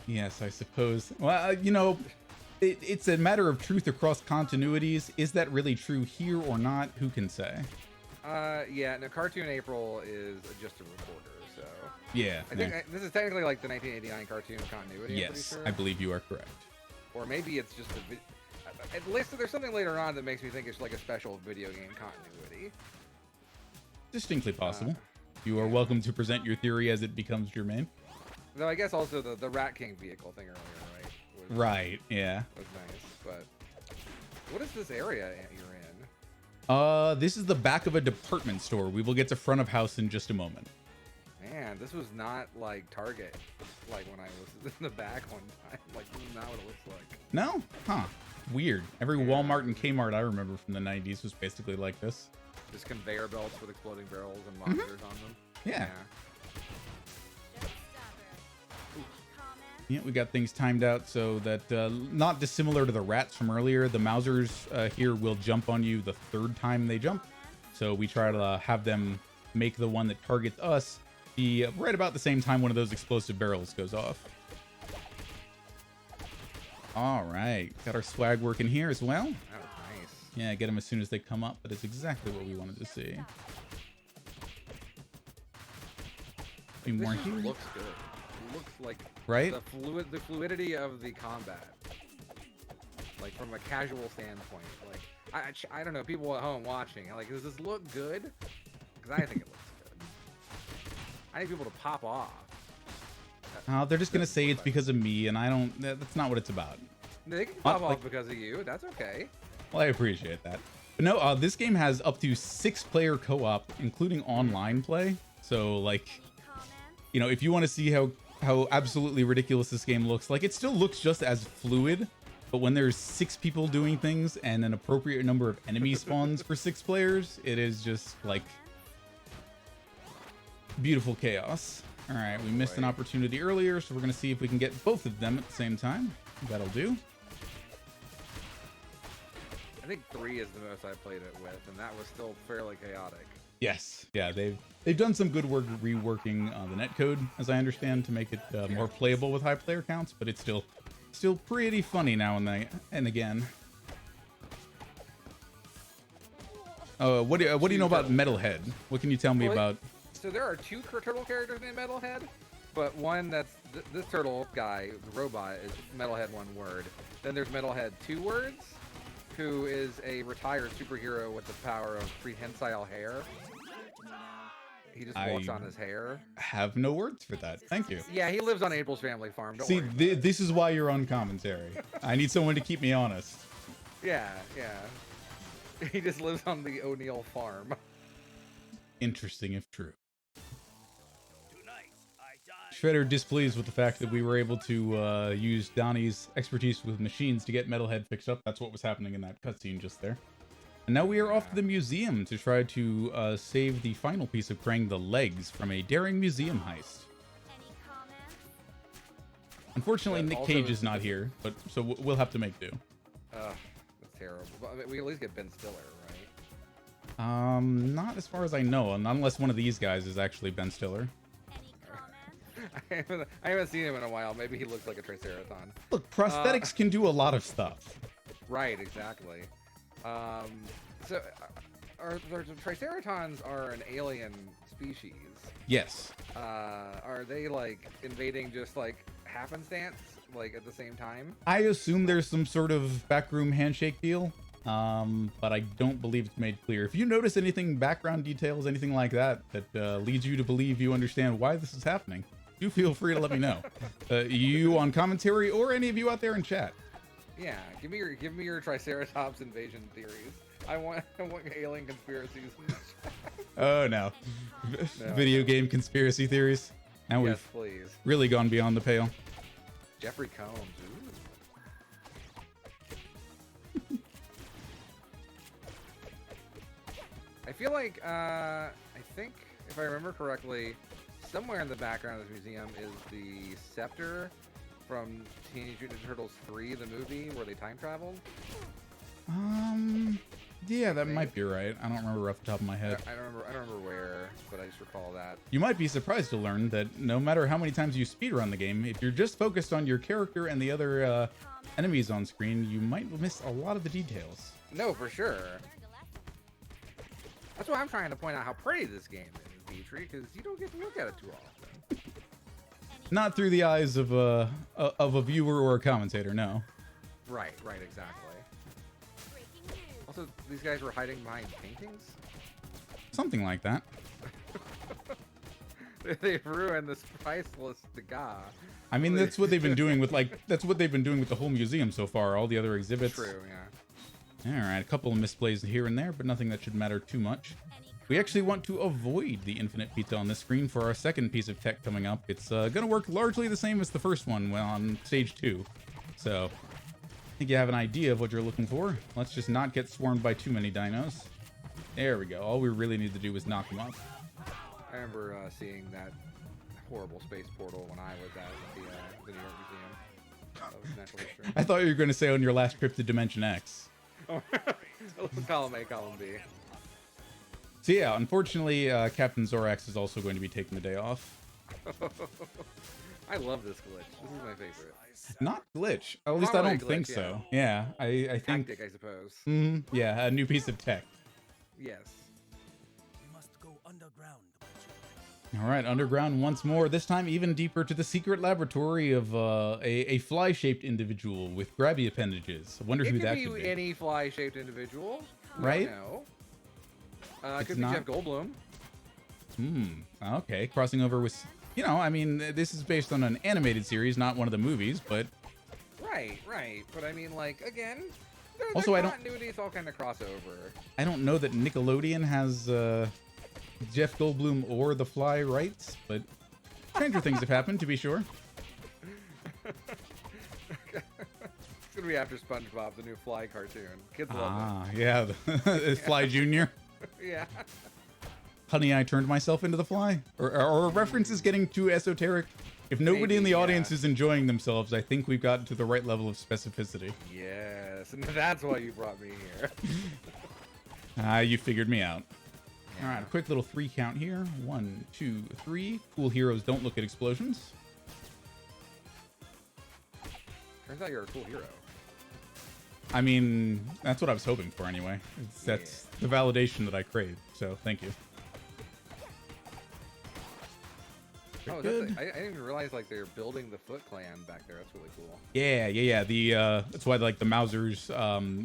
Yes, I suppose. Well, you know, It's a matter of truth across continuities. Is that really true here or not? Who can say? Yeah, no, Cartoon April is just a recorder, so... Yeah. I think this is technically like the 1989 cartoon continuity, Yes, I'm pretty sure. I believe you are correct. Or maybe it's just at least there's something later on that makes me think it's like a special video game continuity. Distinctly possible. You are welcome to present your theory as it becomes germane. Though I guess also the Rat King vehicle thing earlier, right? Right, yeah. Was nice, but... What is this area you're in? This is the back of a department store. We will get to front of house in just a moment. Man, this was not like Target, like when I was in the back one time. Like, this is not what it looks like. No? Huh. Weird. Every Walmart and Kmart I remember from the 90s was basically like this. Just conveyor belts with exploding barrels and monsters on them. Yeah. Yeah, we got things timed out so that, not dissimilar to the rats from earlier, the Mousers here will jump on you the third time they jump. So we try to have them make the one that targets us be right about the same time one of those explosive barrels goes off. All right, got our swag working here as well. That was nice. Yeah, get them as soon as they come up, but it's exactly what we wanted to see. Be more This here. looks good. It looks like Right? the fluidity of the combat, like from a casual standpoint. Like I don't know, people at home watching, like, does this look good? Because I think it looks good. I need people to pop off. They're just gonna say it's because of me, and I don't. That's not what it's about. They can pop off because of you. That's okay. Well, I appreciate that. But no, this game has up to 6-player co-op, including online play. So, like, you know, if you want to see how absolutely ridiculous this game looks, like, it still looks just as fluid, but when there's 6 people doing things and an appropriate number of enemy spawns for 6 players, it is just like beautiful chaos. All right, we missed an opportunity earlier, so we're gonna see if we can get both of them at the same time. That'll do. I think 3 is the most I played it with, and that was still fairly chaotic. Yes, yeah, they've done some good work reworking the netcode, as I understand, to make it more playable with high player counts, but it's still pretty funny now and again. What do you know about Metalhead? What can you tell me about? So there are 2 turtle characters named Metalhead, but one that's this turtle guy, the robot, is Metalhead 1 word. Then there's Metalhead 2 words, who is a retired superhero with the power of prehensile hair. He just walks on his hair. Have no words for that. Thank you. Yeah, he lives on April's family farm. Don't See, worry. this is why you're on commentary. I need someone to keep me honest. Yeah. He just lives on the O'Neill farm. Interesting if true. Shredder displeased with the fact that we were able to use Donnie's expertise with machines to get Metalhead fixed up. That's what was happening in that cutscene just there. And now we are off to the museum to try to save the final piece of Krang, the legs, from a daring museum heist. Unfortunately, Nick Cage is not here, but so we'll have to make do. That's terrible. But I mean, we at least get Ben Stiller, right? Not as far as I know, unless one of these guys is actually Ben Stiller. I haven't seen him in a while. Maybe he looks like a Triceraton. Look, prosthetics can do a lot of stuff. Right, exactly. So, the Triceratons are an alien species. Yes. Are they, like, invading just, like, happenstance, like, at the same time? I assume there's some sort of backroom handshake deal, but I don't believe it's made clear. If you notice anything, background details, anything like that, that leads you to believe you understand why this is happening, do feel free to let me know. You on commentary or any of you out there in chat. Yeah, give me your Triceratops invasion theories. I want alien conspiracies. Oh no. Video game conspiracy theories. Now Yes, we've please. really gone beyond the pale. Jeffrey Combs. Ooh. I feel like I think if I remember correctly, somewhere in the background of this museum is the scepter from Teenage Mutant Ninja Turtles 3, the movie where they time traveled. Yeah, that might be right. I don't remember off the top of my head. I don't remember where, but I just recall that. You might be surprised to learn that no matter how many times you speedrun the game, if you're just focused on your character and the other enemies on screen, you might miss a lot of the details. No, for sure. That's why I'm trying to point out how pretty this game is, ateatree, because you don't get to look at it too often. Not through the eyes of a viewer or a commentator, no. Right, exactly. Also, these guys were hiding behind paintings? Something like that. They've ruined this priceless degas. I mean, that's what they've been doing with the whole museum so far, all the other exhibits. True, yeah. Alright, a couple of misplays here and there, but nothing that should matter too much. We actually want to avoid the infinite pizza on this screen for our second piece of tech coming up. It's gonna work largely the same as the first one on stage 2. So, I think you have an idea of what you're looking for. Let's just not get swarmed by too many dinos. There we go. All we really need to do is knock them up. I remember seeing that horrible space portal when I was at the New York Museum of Natural History. I thought you were going to say on your last trip to Dimension X. Oh, column A, column B. So yeah, unfortunately, Captain Zorax is also going to be taking the day off. I love this glitch. This is my favorite. Not glitch. At least Not I really don't think glitch, so. Yeah, I think... Tactic, I suppose. Yeah, a new piece of tech. Yes. We must go underground. All right, underground once more. This time even deeper to the secret laboratory of a fly-shaped individual with grabby appendages. I wonder who that could be. Any fly-shaped individual. Right? No. It's could be not... Jeff Goldblum. Okay, crossing over with... You know, I mean, this is based on an animated series, not one of the movies, but... Right. But I mean, like, again, also, the continuities all kind of cross over. I don't know that Nickelodeon has Jeff Goldblum or The Fly rights, but stranger things have happened, to be sure. It's gonna be after SpongeBob, the new Fly cartoon. Kids love it. Yeah, Fly Junior. Yeah. Honey, I turned myself into the fly. Or references getting too esoteric. If nobody Maybe, in the audience yeah. is enjoying themselves, I think we've gotten to the right level of specificity. Yes, and that's why you brought me here. You figured me out. All right, a quick little 3 count here. 1, 2, 3. Cool heroes don't look at explosions. Turns out you're a cool hero. I mean, that's what I was hoping for anyway. That's the validation that I crave, so thank you. Oh, Good. I didn't even realize like they're building the Foot Clan back there. That's really cool. Yeah. That's why like the Mausers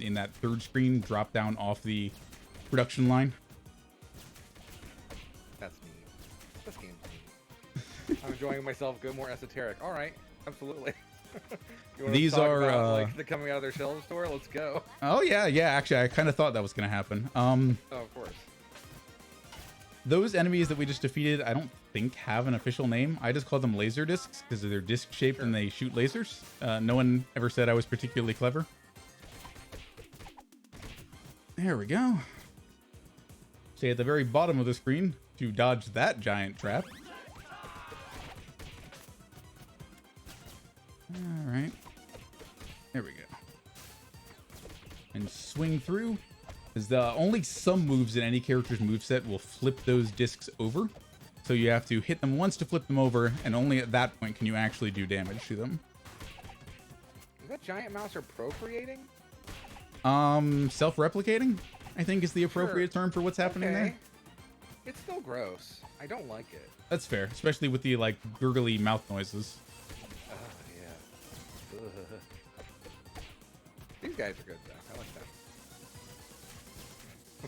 in that third screen drop down off the production line. That's neat. This game's neat. I'm enjoying myself. Go more esoteric. All right, absolutely. You wanna These talk are about, like the coming out of their shelves store. Let's go. Oh yeah. Actually, I kind of thought that was gonna happen. Oh, of course. Those enemies that we just defeated, I don't think have an official name. I just call them laser discs because they're disc shaped and they shoot lasers. No one ever said I was particularly clever. There we go. Stay at the very bottom of the screen to dodge that giant trap. All right. There we go. And swing through. Because only some moves in any character's moveset will flip those discs over. So you have to hit them once to flip them over, and only at that point can you actually do damage to them. Is that giant mouser procreating? Self-replicating, I think is the appropriate term for what's happening there. It's still gross. I don't like it. That's fair, especially with the, like, gurgly mouth noises. Oh, yeah. Ugh. These guys are good, though. I like that.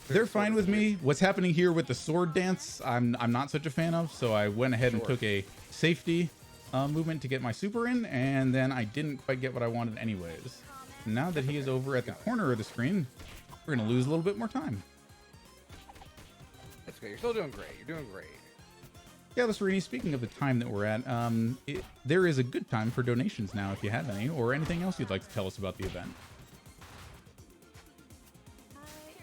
They're fine with me. What's happening here with the sword dance, I'm not such a fan of, so I went ahead and took a safety movement to get my super in, and then I didn't quite get what I wanted anyways. Now that he is over at the corner of the screen, we're going to lose a little bit more time. That's good. You're still doing great. You're doing great. Galasrinie, speaking of the time that we're at, there is a good time for donations now if you have any, or anything else you'd like to tell us about the event.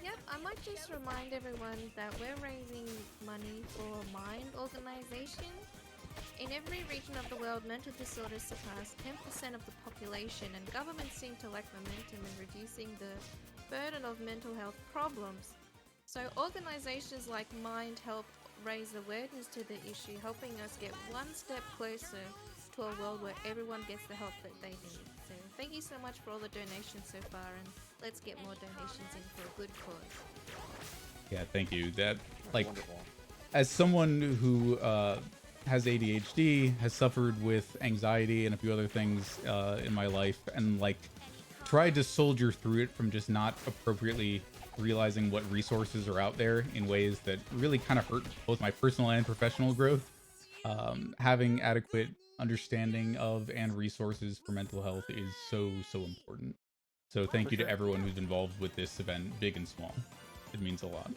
Yep, I might just remind everyone that we're raising money for Mind organization. In every region of the world, mental disorders surpass 10% of the population, and governments seem to lack momentum in reducing the burden of mental health problems. So organizations like Mind help raise awareness to the issue, helping us get one step closer to a world where everyone gets the help that they need. So Thank you so much for all the donations so far, and let's get more donations in for a good cause. Yeah, thank you. That, like, Wonderful. as someone who has ADHD, has suffered with anxiety and a few other things in my life, and like tried to soldier through it from just not appropriately realizing what resources are out there in ways that really kind of hurt both my personal and professional growth. Having adequate understanding of and resources for mental health is so important. So thank For you sure. to everyone who's involved with this event, big and small. It means a lot.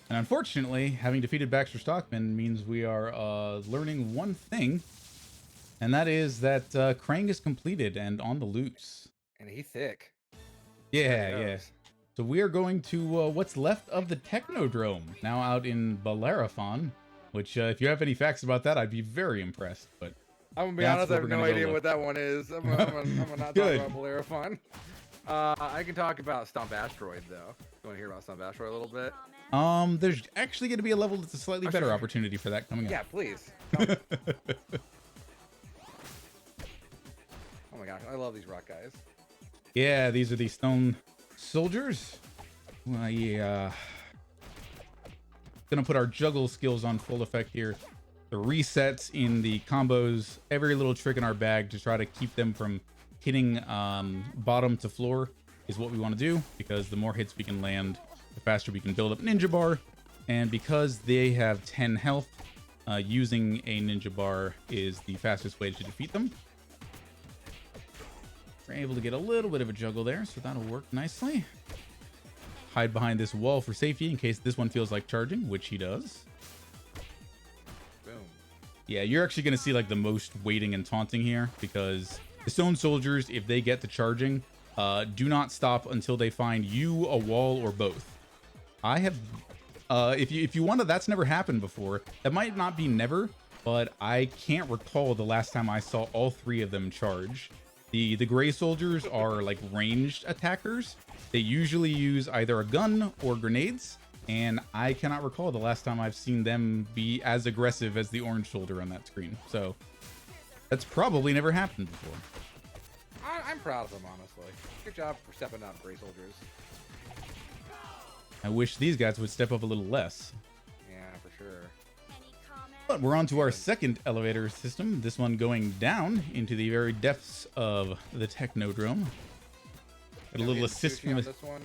And unfortunately, having defeated Baxter Stockman means we are learning one thing, and that is that Krang is completed and on the loose. And he's thick. Yeah, There he yeah. goes. So we are going to what's left of the Technodrome, now out in Bellerophon, which if you have any facts about that, I'd be very impressed. But I'm gonna be that's honest, what I have we're no gonna go idea with. what that one is. I'm gonna not talk Good. about Bellerophon. I can talk about Stomp Asteroid though. You want to hear about Stomp Asteroid a little bit? There's actually going to be a level that's a slightly better sure. opportunity for that coming Yeah, up. please. Oh my gosh, I love these rock guys. Yeah, these are the stone soldiers. Well, yeah. Gonna put our juggle skills on full effect here. The resets in the combos, every little trick in our bag to try to keep them from hitting bottom to floor is what we want to do, because the more hits we can land, the faster we can build up Ninja Bar. And because they have 10 health, using a Ninja Bar is the fastest way to defeat them. We're able to get a little bit of a juggle there, so that'll work nicely. Hide behind this wall for safety in case this one feels like charging, which he does. Boom. Yeah, you're actually going to see like the most waiting and taunting here, because the stone soldiers, if they get to charging, do not stop until they find you, a wall, or both. I have, if you wonder, that's never happened before. That might not be never, but I can't recall the last time I saw all three of them charge. The gray soldiers are like ranged attackers. They usually use either a gun or grenades, and I cannot recall the last time I've seen them be as aggressive as the orange soldier on that screen. So that's probably never happened before. I'm proud of them, honestly. Good job for stepping up, gray soldiers. I wish these guys would step up a little less. Yeah, for sure. But we're on to our second elevator system, this one going down into the very depths of the Technodrome. Got a little assist from this one.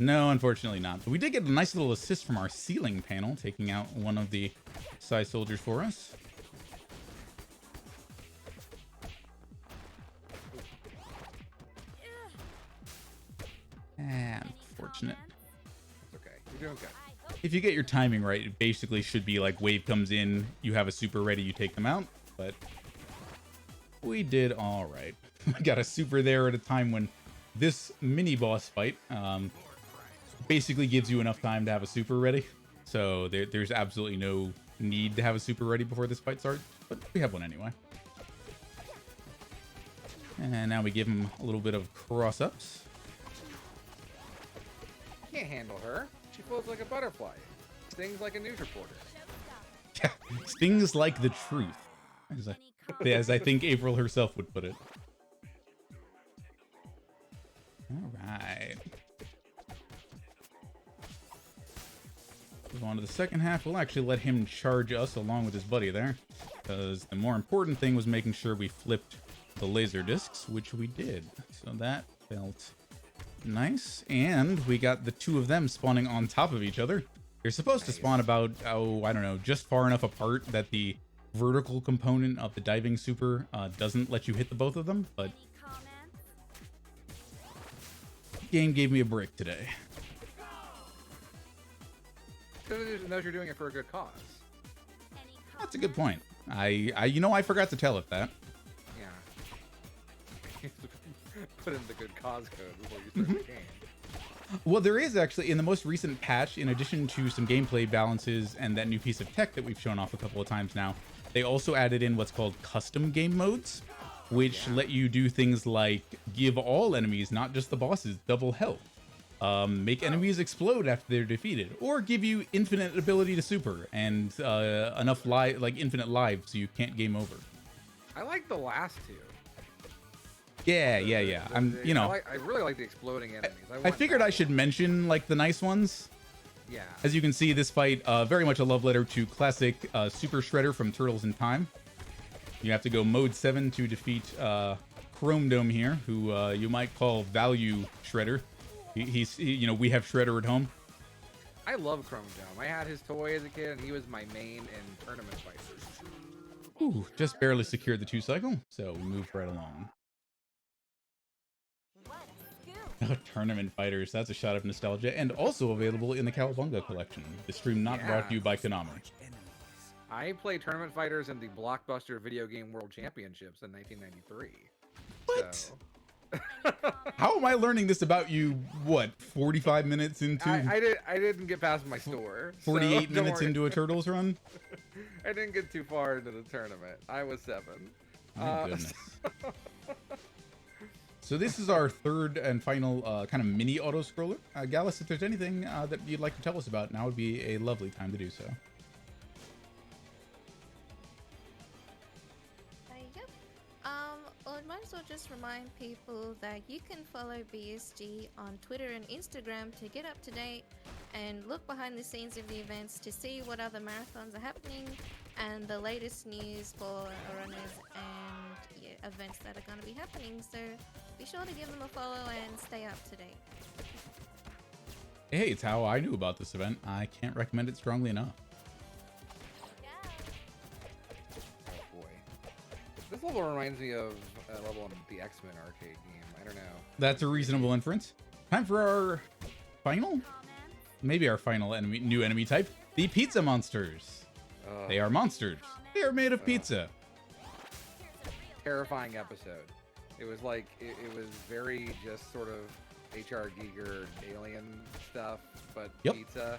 No, unfortunately not. But we did get a nice little assist from our ceiling panel, taking out one of the Psy soldiers for us. Unfortunate. It's okay. You're doing good. If you get your timing right, it basically should be like wave comes in, you have a super ready, you take them out. But we did all right. We got a super there at a time when this mini boss fight basically gives you enough time to have a super ready. So there's absolutely no need to have a super ready before this fight starts, but we have one anyway. And now we give him a little bit of cross-ups. Can't handle her. She floats like a butterfly. Stings like a news reporter. Yeah, stings like the truth, as I think April herself would put it. All right. Move on to the second half. We'll actually let him charge us along with his buddy there, because the more important thing was making sure we flipped the laser discs, which we did. So that felt nice. And we got the two of them spawning on top of each other. You're supposed to spawn about, oh, I don't know, just far enough apart that the vertical component of the diving super doesn't let you hit the both of them, but the game gave me a break today. Because it knows you're doing it for a good cause. That's a good point. I forgot to tell it that. Yeah. Put in the good cause code before you start the game. Well, there is actually, in the most recent patch, in addition to some gameplay balances and that new piece of tech that we've shown off a couple of times now, they also added in what's called custom game modes, which let you do things like give all enemies, not just the bosses, double health, make enemies explode after they're defeated, or give you infinite ability to super and enough infinite lives so you can't game over. I like the last two. Yeah, yeah. I'm, you know, I really like the exploding enemies. I figured I should mention like the nice ones. Yeah. As you can see, this fight, very much a love letter to classic Super Shredder from Turtles in Time. You have to go mode 7 to defeat Chrome Dome here, who you might call Value Shredder. You know, we have Shredder at home. I love Chrome Dome. I had his toy as a kid, and he was my main in tournament fighters. Ooh, just barely secured the 2-cycle, so we move right along. Oh, Tournament Fighters, that's a shot of nostalgia, and also available in the Cowabunga collection. The stream not brought to you by Konami. I played Tournament Fighters in the Blockbuster Video Game World Championships in 1993. What? So... How am I learning this about you, what, 45 minutes into... I didn't get past my store. 48 so minutes into a Turtles run? I didn't get too far into the tournament. I was 7. My goodness. So this is our third and final kind of mini auto-scroller. Gallus, if there's anything that you'd like to tell us about, now would be a lovely time to do so. Yep. I might as well just remind people that you can follow BSG on Twitter and Instagram to get up to date and look behind the scenes of the events to see what other marathons are happening and the latest news for runners and events that are going to be happening. So be sure to give them a follow and stay up to date. Hey, it's how I knew about this event. I can't recommend it strongly enough. Oh boy. This level reminds me of a level in the X-Men arcade game. I don't know. That's a reasonable inference. Time for our final? Maybe our final new enemy type. The Pizza Monsters. They are monsters. They are made of pizza. Terrifying episode. It was like, it was very just sort of HR Giger alien stuff, but pizza.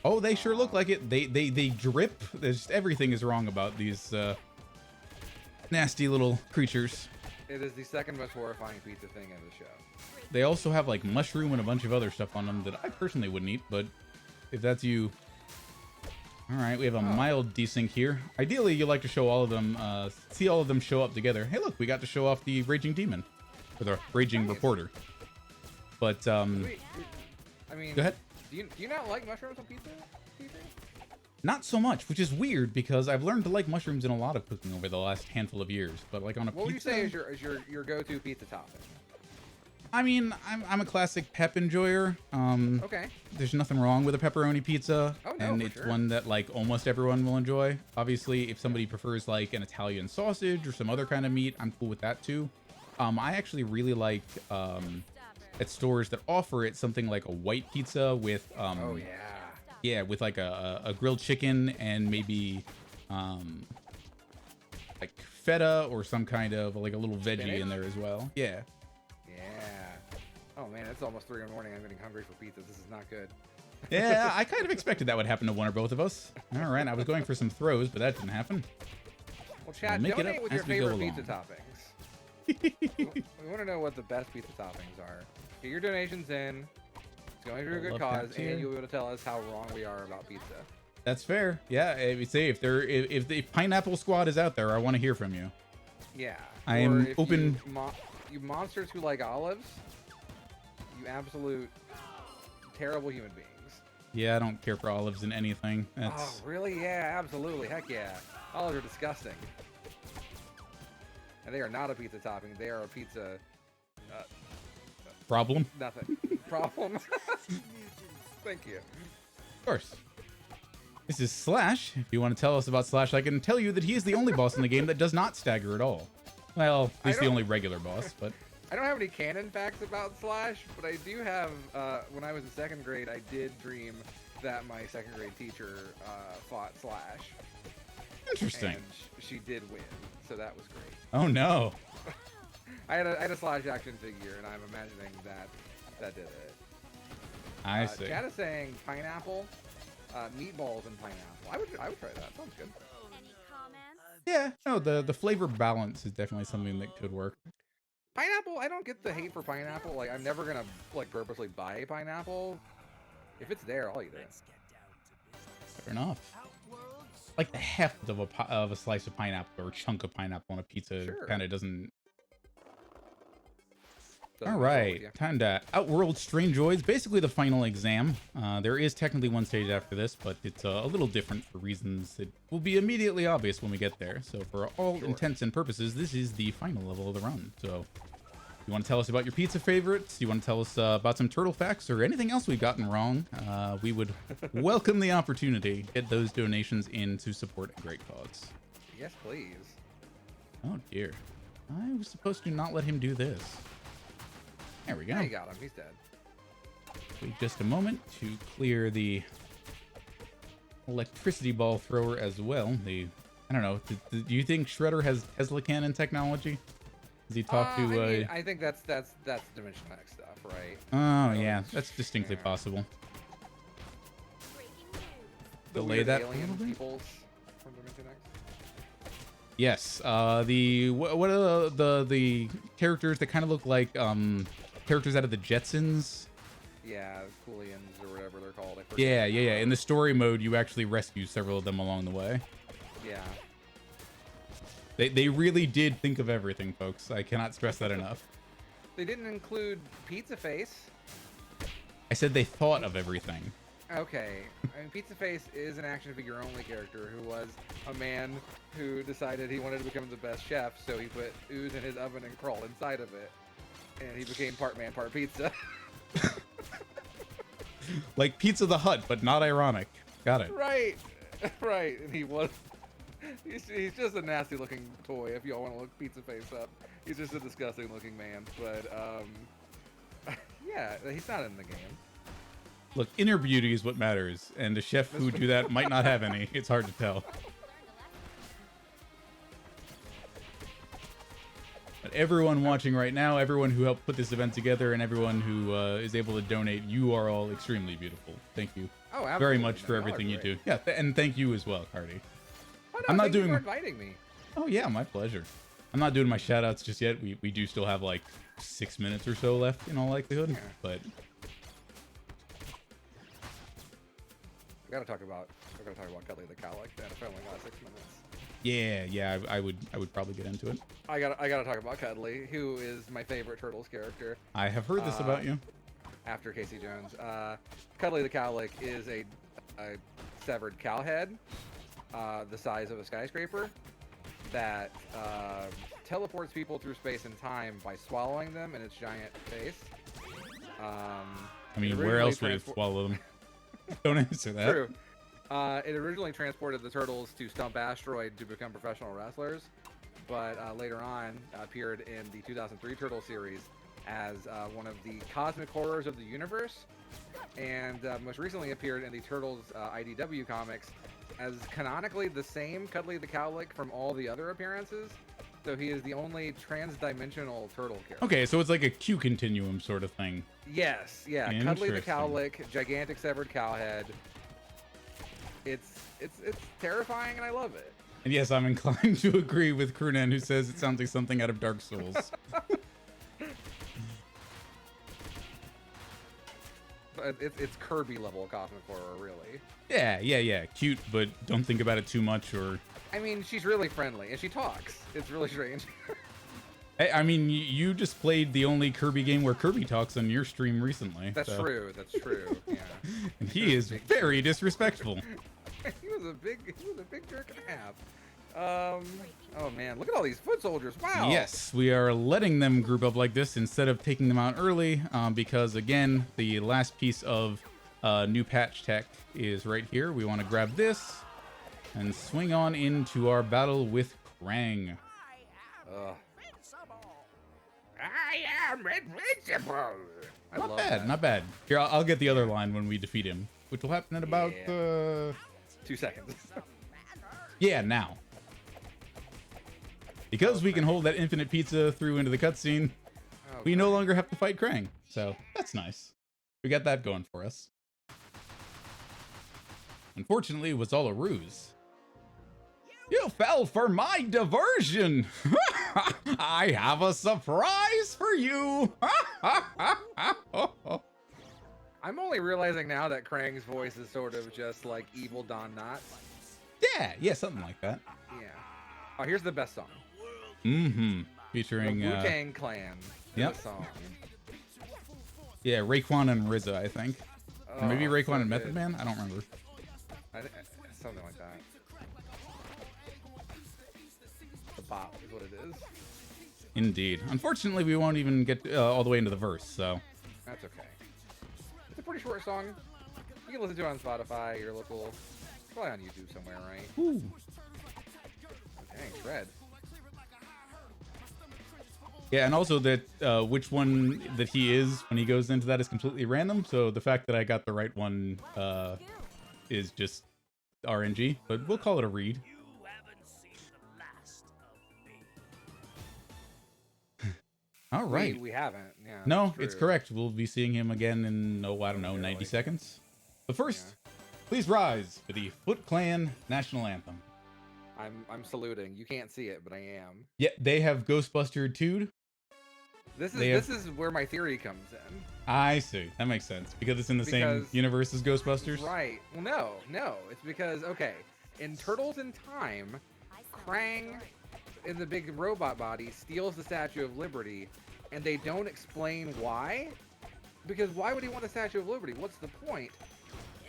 Oh, they sure look like it. They drip. There's just, everything is wrong about these nasty little creatures. It is the second most horrifying pizza thing in the show. They also have like mushroom and a bunch of other stuff on them that I personally wouldn't eat, but if that's you. All right, we have a mild desync here. Ideally, you like to show all of them, see all of them show up together. Hey, look, we got to show off the Raging Demon, or the Raging Reporter. But, Wait, I mean, go ahead. Do you not like mushrooms on pizza? Not so much, which is weird because I've learned to like mushrooms in a lot of cooking over the last handful of years. But like on a pizza, what would you say is your go-to pizza topping? I mean, I'm a classic pep enjoyer. Okay. There's nothing wrong with a pepperoni pizza, Oh, no, and for it's sure. one that like almost everyone will enjoy. Obviously, if somebody prefers like an Italian sausage or some other kind of meat, I'm cool with that too. I actually really like at stores that offer it something like a white pizza with Oh yeah. yeah, with like a grilled chicken and maybe like feta or some kind of like a little veggie in there as well. Yeah. Oh man, it's almost 3 in the morning. I'm getting hungry for pizza. This is not good. Yeah, I kind of expected that would happen to one or both of us. All right, I was going for some throws, but that didn't happen. Well, Chad, We'll make it donate up with as your we go favorite pizza along. toppings. we want to know what the best pizza toppings are. Get your donations in. It's going to a good Love cause, that tier. and you'll be able to tell us how wrong we are about pizza. That's fair. Yeah, if the Pineapple Squad is out there, I want to hear from you. Yeah. I Or am if open. You monsters who like olives, you absolute terrible human beings. Yeah, I don't care for olives in anything. That's Oh, really? Yeah, absolutely. Heck yeah. Olives are disgusting. And they are not a pizza topping. They are a pizza... problem. nothing. Problem. Thank you. Of course. This is Slash. If you want to tell us about Slash, I can tell you that he is the only boss in the game that does not stagger at all. Well, he's the don't- only regular boss, but I don't have any canon facts about Slash, but I do have, when I was in 2nd grade, I did dream that my 2nd grade teacher fought Slash. interesting. And she did win, so that was great. Oh no. I had a Slash action figure, and I'm imagining that did it. I see. Chad is saying pineapple, meatballs and pineapple. I would try that. Sounds good. Yeah, no, the flavor balance is definitely something that could work. Pineapple, I don't get the hate for pineapple. Like, I'm never gonna like purposely buy a pineapple. If it's there, I'll eat it. Fair enough. Like the heft of a slice of pineapple or a chunk of pineapple on a pizza Sure. kind of doesn't All right, time to Outworld Strangeoids, basically the final exam. There is technically one stage after this, but it's a little different for reasons that will be immediately obvious when we get there. So for all intents and purposes, this is the final level of the run. So you want to tell us about your pizza favorites? You want to tell us about some turtle facts or anything else we've gotten wrong? We would welcome the opportunity to get those donations in to support a great cause. Yes, please. Oh dear. I was supposed to not let him do this. There we go. I got him. He's dead. Wait just a moment to clear the electricity ball thrower as well. I don't know. Do you think Shredder has Tesla cannon technology? Does he talk to? I think that's Dimension X stuff, right? Oh yeah, that's distinctly possible. Delay that a little bit. Peoples from Dimension X. Yes. What are the characters that kind of look like characters out of the Jetsons? Yeah, Coolians or whatever they're called. Yeah. In the story mode, you actually rescue several of them along the way. Yeah. They really did think of everything, folks. I cannot stress that enough. They didn't include Pizza Face. I said they thought of everything. Okay. I mean, Pizza Face is an action figure only character who was a man who decided he wanted to become the best chef, so he put ooze in his oven and crawled inside of it. And he became part man, part pizza. Like Pizza the Hut, but not ironic. Got it. Right. Right. And he was... He's just a nasty looking toy if y'all want to look Pizza Face up. He's just a disgusting looking man. But, yeah, he's not in the game. Look, inner beauty is what matters, and a chef who would do that might not have any. It's hard to tell. But everyone watching right now, everyone who helped put this event together, and everyone who is able to donate, you are all extremely beautiful. Thank you very much for everything you do. Yeah, and thank you as well, Cardi. Oh, no, I'm not thank you doing. for inviting me. Oh yeah, my pleasure. I'm not doing my shout outs just yet. We do still have like 6 minutes or so left in all likelihood, but I gotta talk about Cuddly the Cowlick then if I only got 6 minutes. yeah, I would probably get into it. I gotta talk about Cuddly, who is my favorite Turtles character. I have heard this about you. After Casey Jones. Cuddly the Cowlick is a severed cow head, the size of a skyscraper, that teleports people through space and time by swallowing them in its giant face. I mean, where else would it swallow them? Don't answer that. True. It originally transported the turtles to Stump Asteroid to become professional wrestlers, but later on appeared in the 2003 Turtle series as one of the cosmic horrors of the universe, and most recently appeared in the Turtles IDW comics as canonically the same Cuddly the Cowlick from all the other appearances. So he is the only trans-dimensional turtle character. Okay, so it's like a Q continuum sort of thing. Yes, yeah. Cuddly the Cowlick, gigantic severed cow head. It's terrifying, and I love it. And yes, I'm inclined to agree with Krunan, who says it sounds like something out of Dark Souls. It's Kirby level cosmic horror, really. Yeah. Cute, but don't think about it too much, or... I mean, she's really friendly, and she talks. It's really strange. I mean, you just played the only Kirby game where Kirby talks on your stream recently. That's true. That's true. Yeah. And he is very disrespectful. he was a big jerk and a half. Oh man, look at all these foot soldiers. Wow. Yes, we are letting them group up like this instead of taking them out early, because again, the last piece of new patch tech is right here. We want to grab this and swing on into our battle with Krang. I am invincible. Not bad. Here, I'll get the other line when we defeat him, which will happen in about 2 seconds. Yeah, now. Because we can hold that infinite pizza through into the cutscene, we no longer have to fight Krang. So that's nice. We got that going for us. Unfortunately, it was all a ruse. You fell for my diversion. I have a surprise for you. I'm only realizing now that Krang's voice is sort of just like evil Don Knotts. Yeah, something like that. Yeah. Oh, here's the best song. featuring Wu-Tang Clan. Yep. Song. Yeah, Raekwon and RZA, I think. Or maybe Oh, Raekwon so and Method good. Man? I don't remember. Something like that. The pop is what it is. Indeed. Unfortunately, we won't even get all the way into the verse, so. That's okay. It's a pretty short song. You can listen to it on Spotify, your local, probably on YouTube somewhere, right? Ooh. Dang, Shred. Yeah, and also that which one that he is when he goes into that is completely random. So the fact that I got the right one is just RNG, but we'll call it a read. All right. We haven't. Yeah. No, that's it's true. correct. We'll be seeing him again in, I don't know, 90 seconds. But first, please rise for the Foot Clan National Anthem. I'm saluting. You can't see it, but I am. Yeah, they have Ghostbuster 2'd. This is where my theory comes in. I see. That makes sense. Because it's in the same universe as Ghostbusters? Right. Well, no. It's because, okay, in Turtles in Time, Krang in the big robot body steals the Statue of Liberty, and they don't explain why. Because why would he want the Statue of Liberty? What's the point?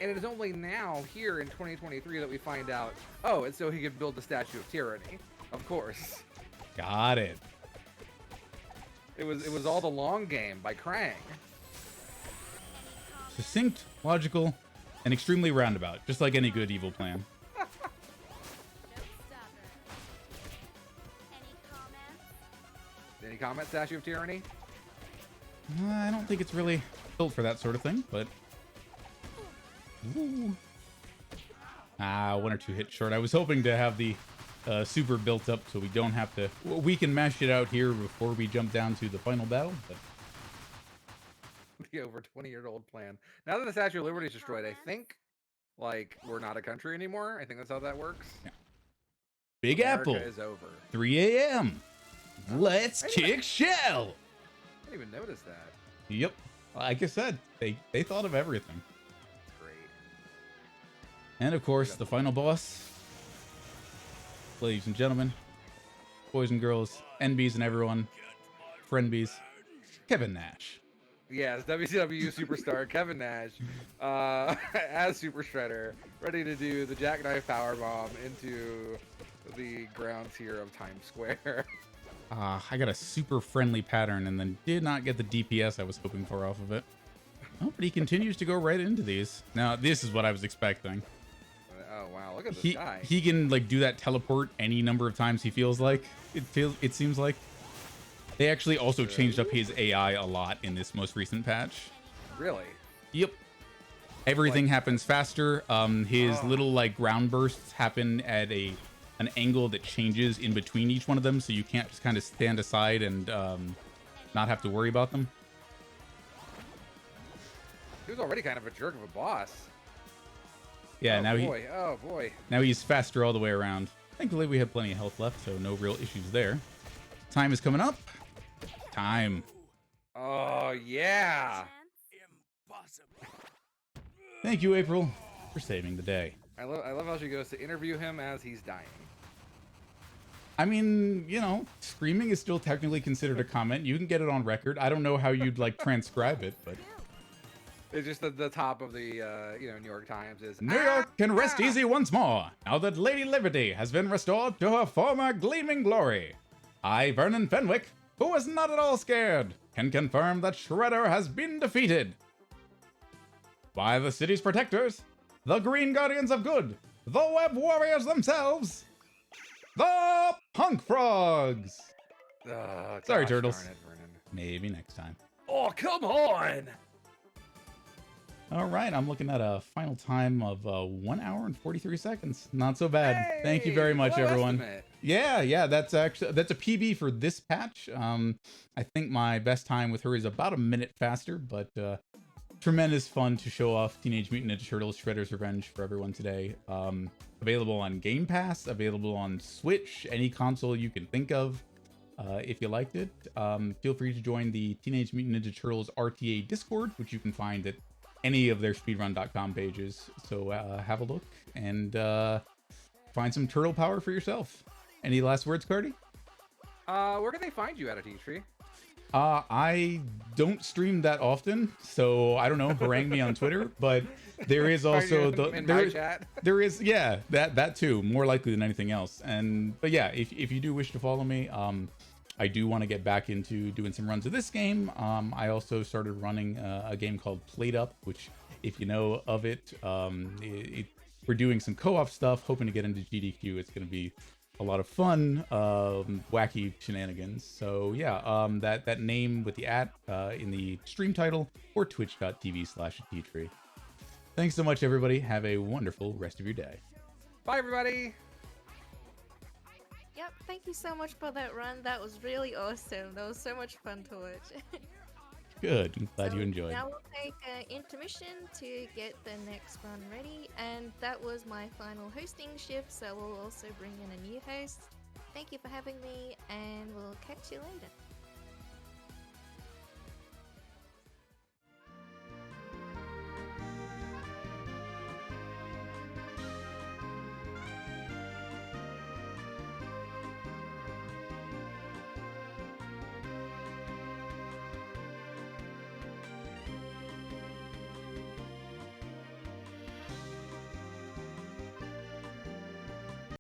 And it is only now, here in 2023, that we find out, oh, it's so he could build the Statue of Tyranny. Of course. Got it. It was all the long game by Krang. Succinct, logical, and extremely roundabout, just like any good evil plan. Any comments, Statue of Tyranny? I don't think it's really built for that sort of thing, but... Ooh. One or two hits short. I was hoping to have the super built up so we don't have to... We can mash it out here before we jump down to the final battle, but... The over 20-year-old plan. Now that the Statue of Liberty is destroyed, I think, like, we're not a country anymore. I think that's how that works. Yeah. Big America Apple. is over. 3 a.m. Let's kick shell. I didn't even notice that. Yep. Like I said, they thought of everything. Great. And of course, the final boss. Ladies and gentlemen, boys and girls, NBs and everyone, friendbies, Kevin Nash. Yes, WCW superstar Kevin Nash, as Super Shredder, ready to do the jackknife powerbomb into the grounds here of Times Square. I got a super friendly pattern and then did not get the DPS I was hoping for off of it. Oh, but he continues to go right into these. Now, this is what I was expecting. Oh wow, look at this guy. He can like do that teleport any number of times he feels like. It seems like. They actually also changed up his AI a lot in this most recent patch. Really? Yep. Everything happens faster. His little like ground bursts happen at an angle that changes in between each one of them, so you can't just kind of stand aside and not have to worry about them. He was already kind of a jerk of a boss. Yeah, oh boy. Now he's faster all the way around. Thankfully, we have plenty of health left, so no real issues there. Time is coming up. Time. Oh yeah. Thank you, April, for saving the day. I love how she goes to interview him as he's dying. I mean, you know, screaming is still technically considered a comment. You can get it on record. I don't know how you'd like transcribe it, but it's just the top of the New York Times is New York can rest easy once more now that Lady Liberty has been restored to her former gleaming glory. I, Vernon Fenwick, who was not at all scared, can confirm that Shredder has been defeated by the city's protectors, the Green Guardians of Good, the Web Warriors themselves, the Punk Frogs. Sorry, Turtles. Darn it, Vernon. Maybe next time. Oh, come on! All right, I'm looking at a final time of 1 hour and 43 seconds. Not so bad. Hey, Thank you very much, low everyone. estimate. Yeah, that's a PB for this patch. I think my best time with her is about a minute faster, but tremendous fun to show off Teenage Mutant Ninja Turtles Shredder's Revenge for everyone today. Available on Game Pass, available on Switch, any console you can think of. If you liked it, feel free to join the Teenage Mutant Ninja Turtles RTA Discord, which you can find at any of their speedrun.com pages. So have a look and find some turtle power for yourself. Any last words, Cardi? Where can they find you at ateatree? I don't stream that often, so I don't know. Harangue me on Twitter, but there is also my chat. There is, yeah, that too, more likely than anything else. But yeah, if you do wish to follow me, I do want to get back into doing some runs of this game. I also started running a game called Played Up, which, if you know of it, we're doing some co-op stuff, hoping to get into GDQ. It's going to be a lot of fun, wacky shenanigans. So yeah, that name with the in the stream title, or twitch.tv/ateatree. Thanks so much, everybody. Have a wonderful rest of your day. Bye, everybody. Yep, thank you so much for that run. That was really awesome. That was so much fun to watch. Good. I'm glad you enjoyed. Now we'll take an intermission to get the next run ready, and that was my final hosting shift, so we'll also bring in a new host. Thank you for having me, and we'll catch you later.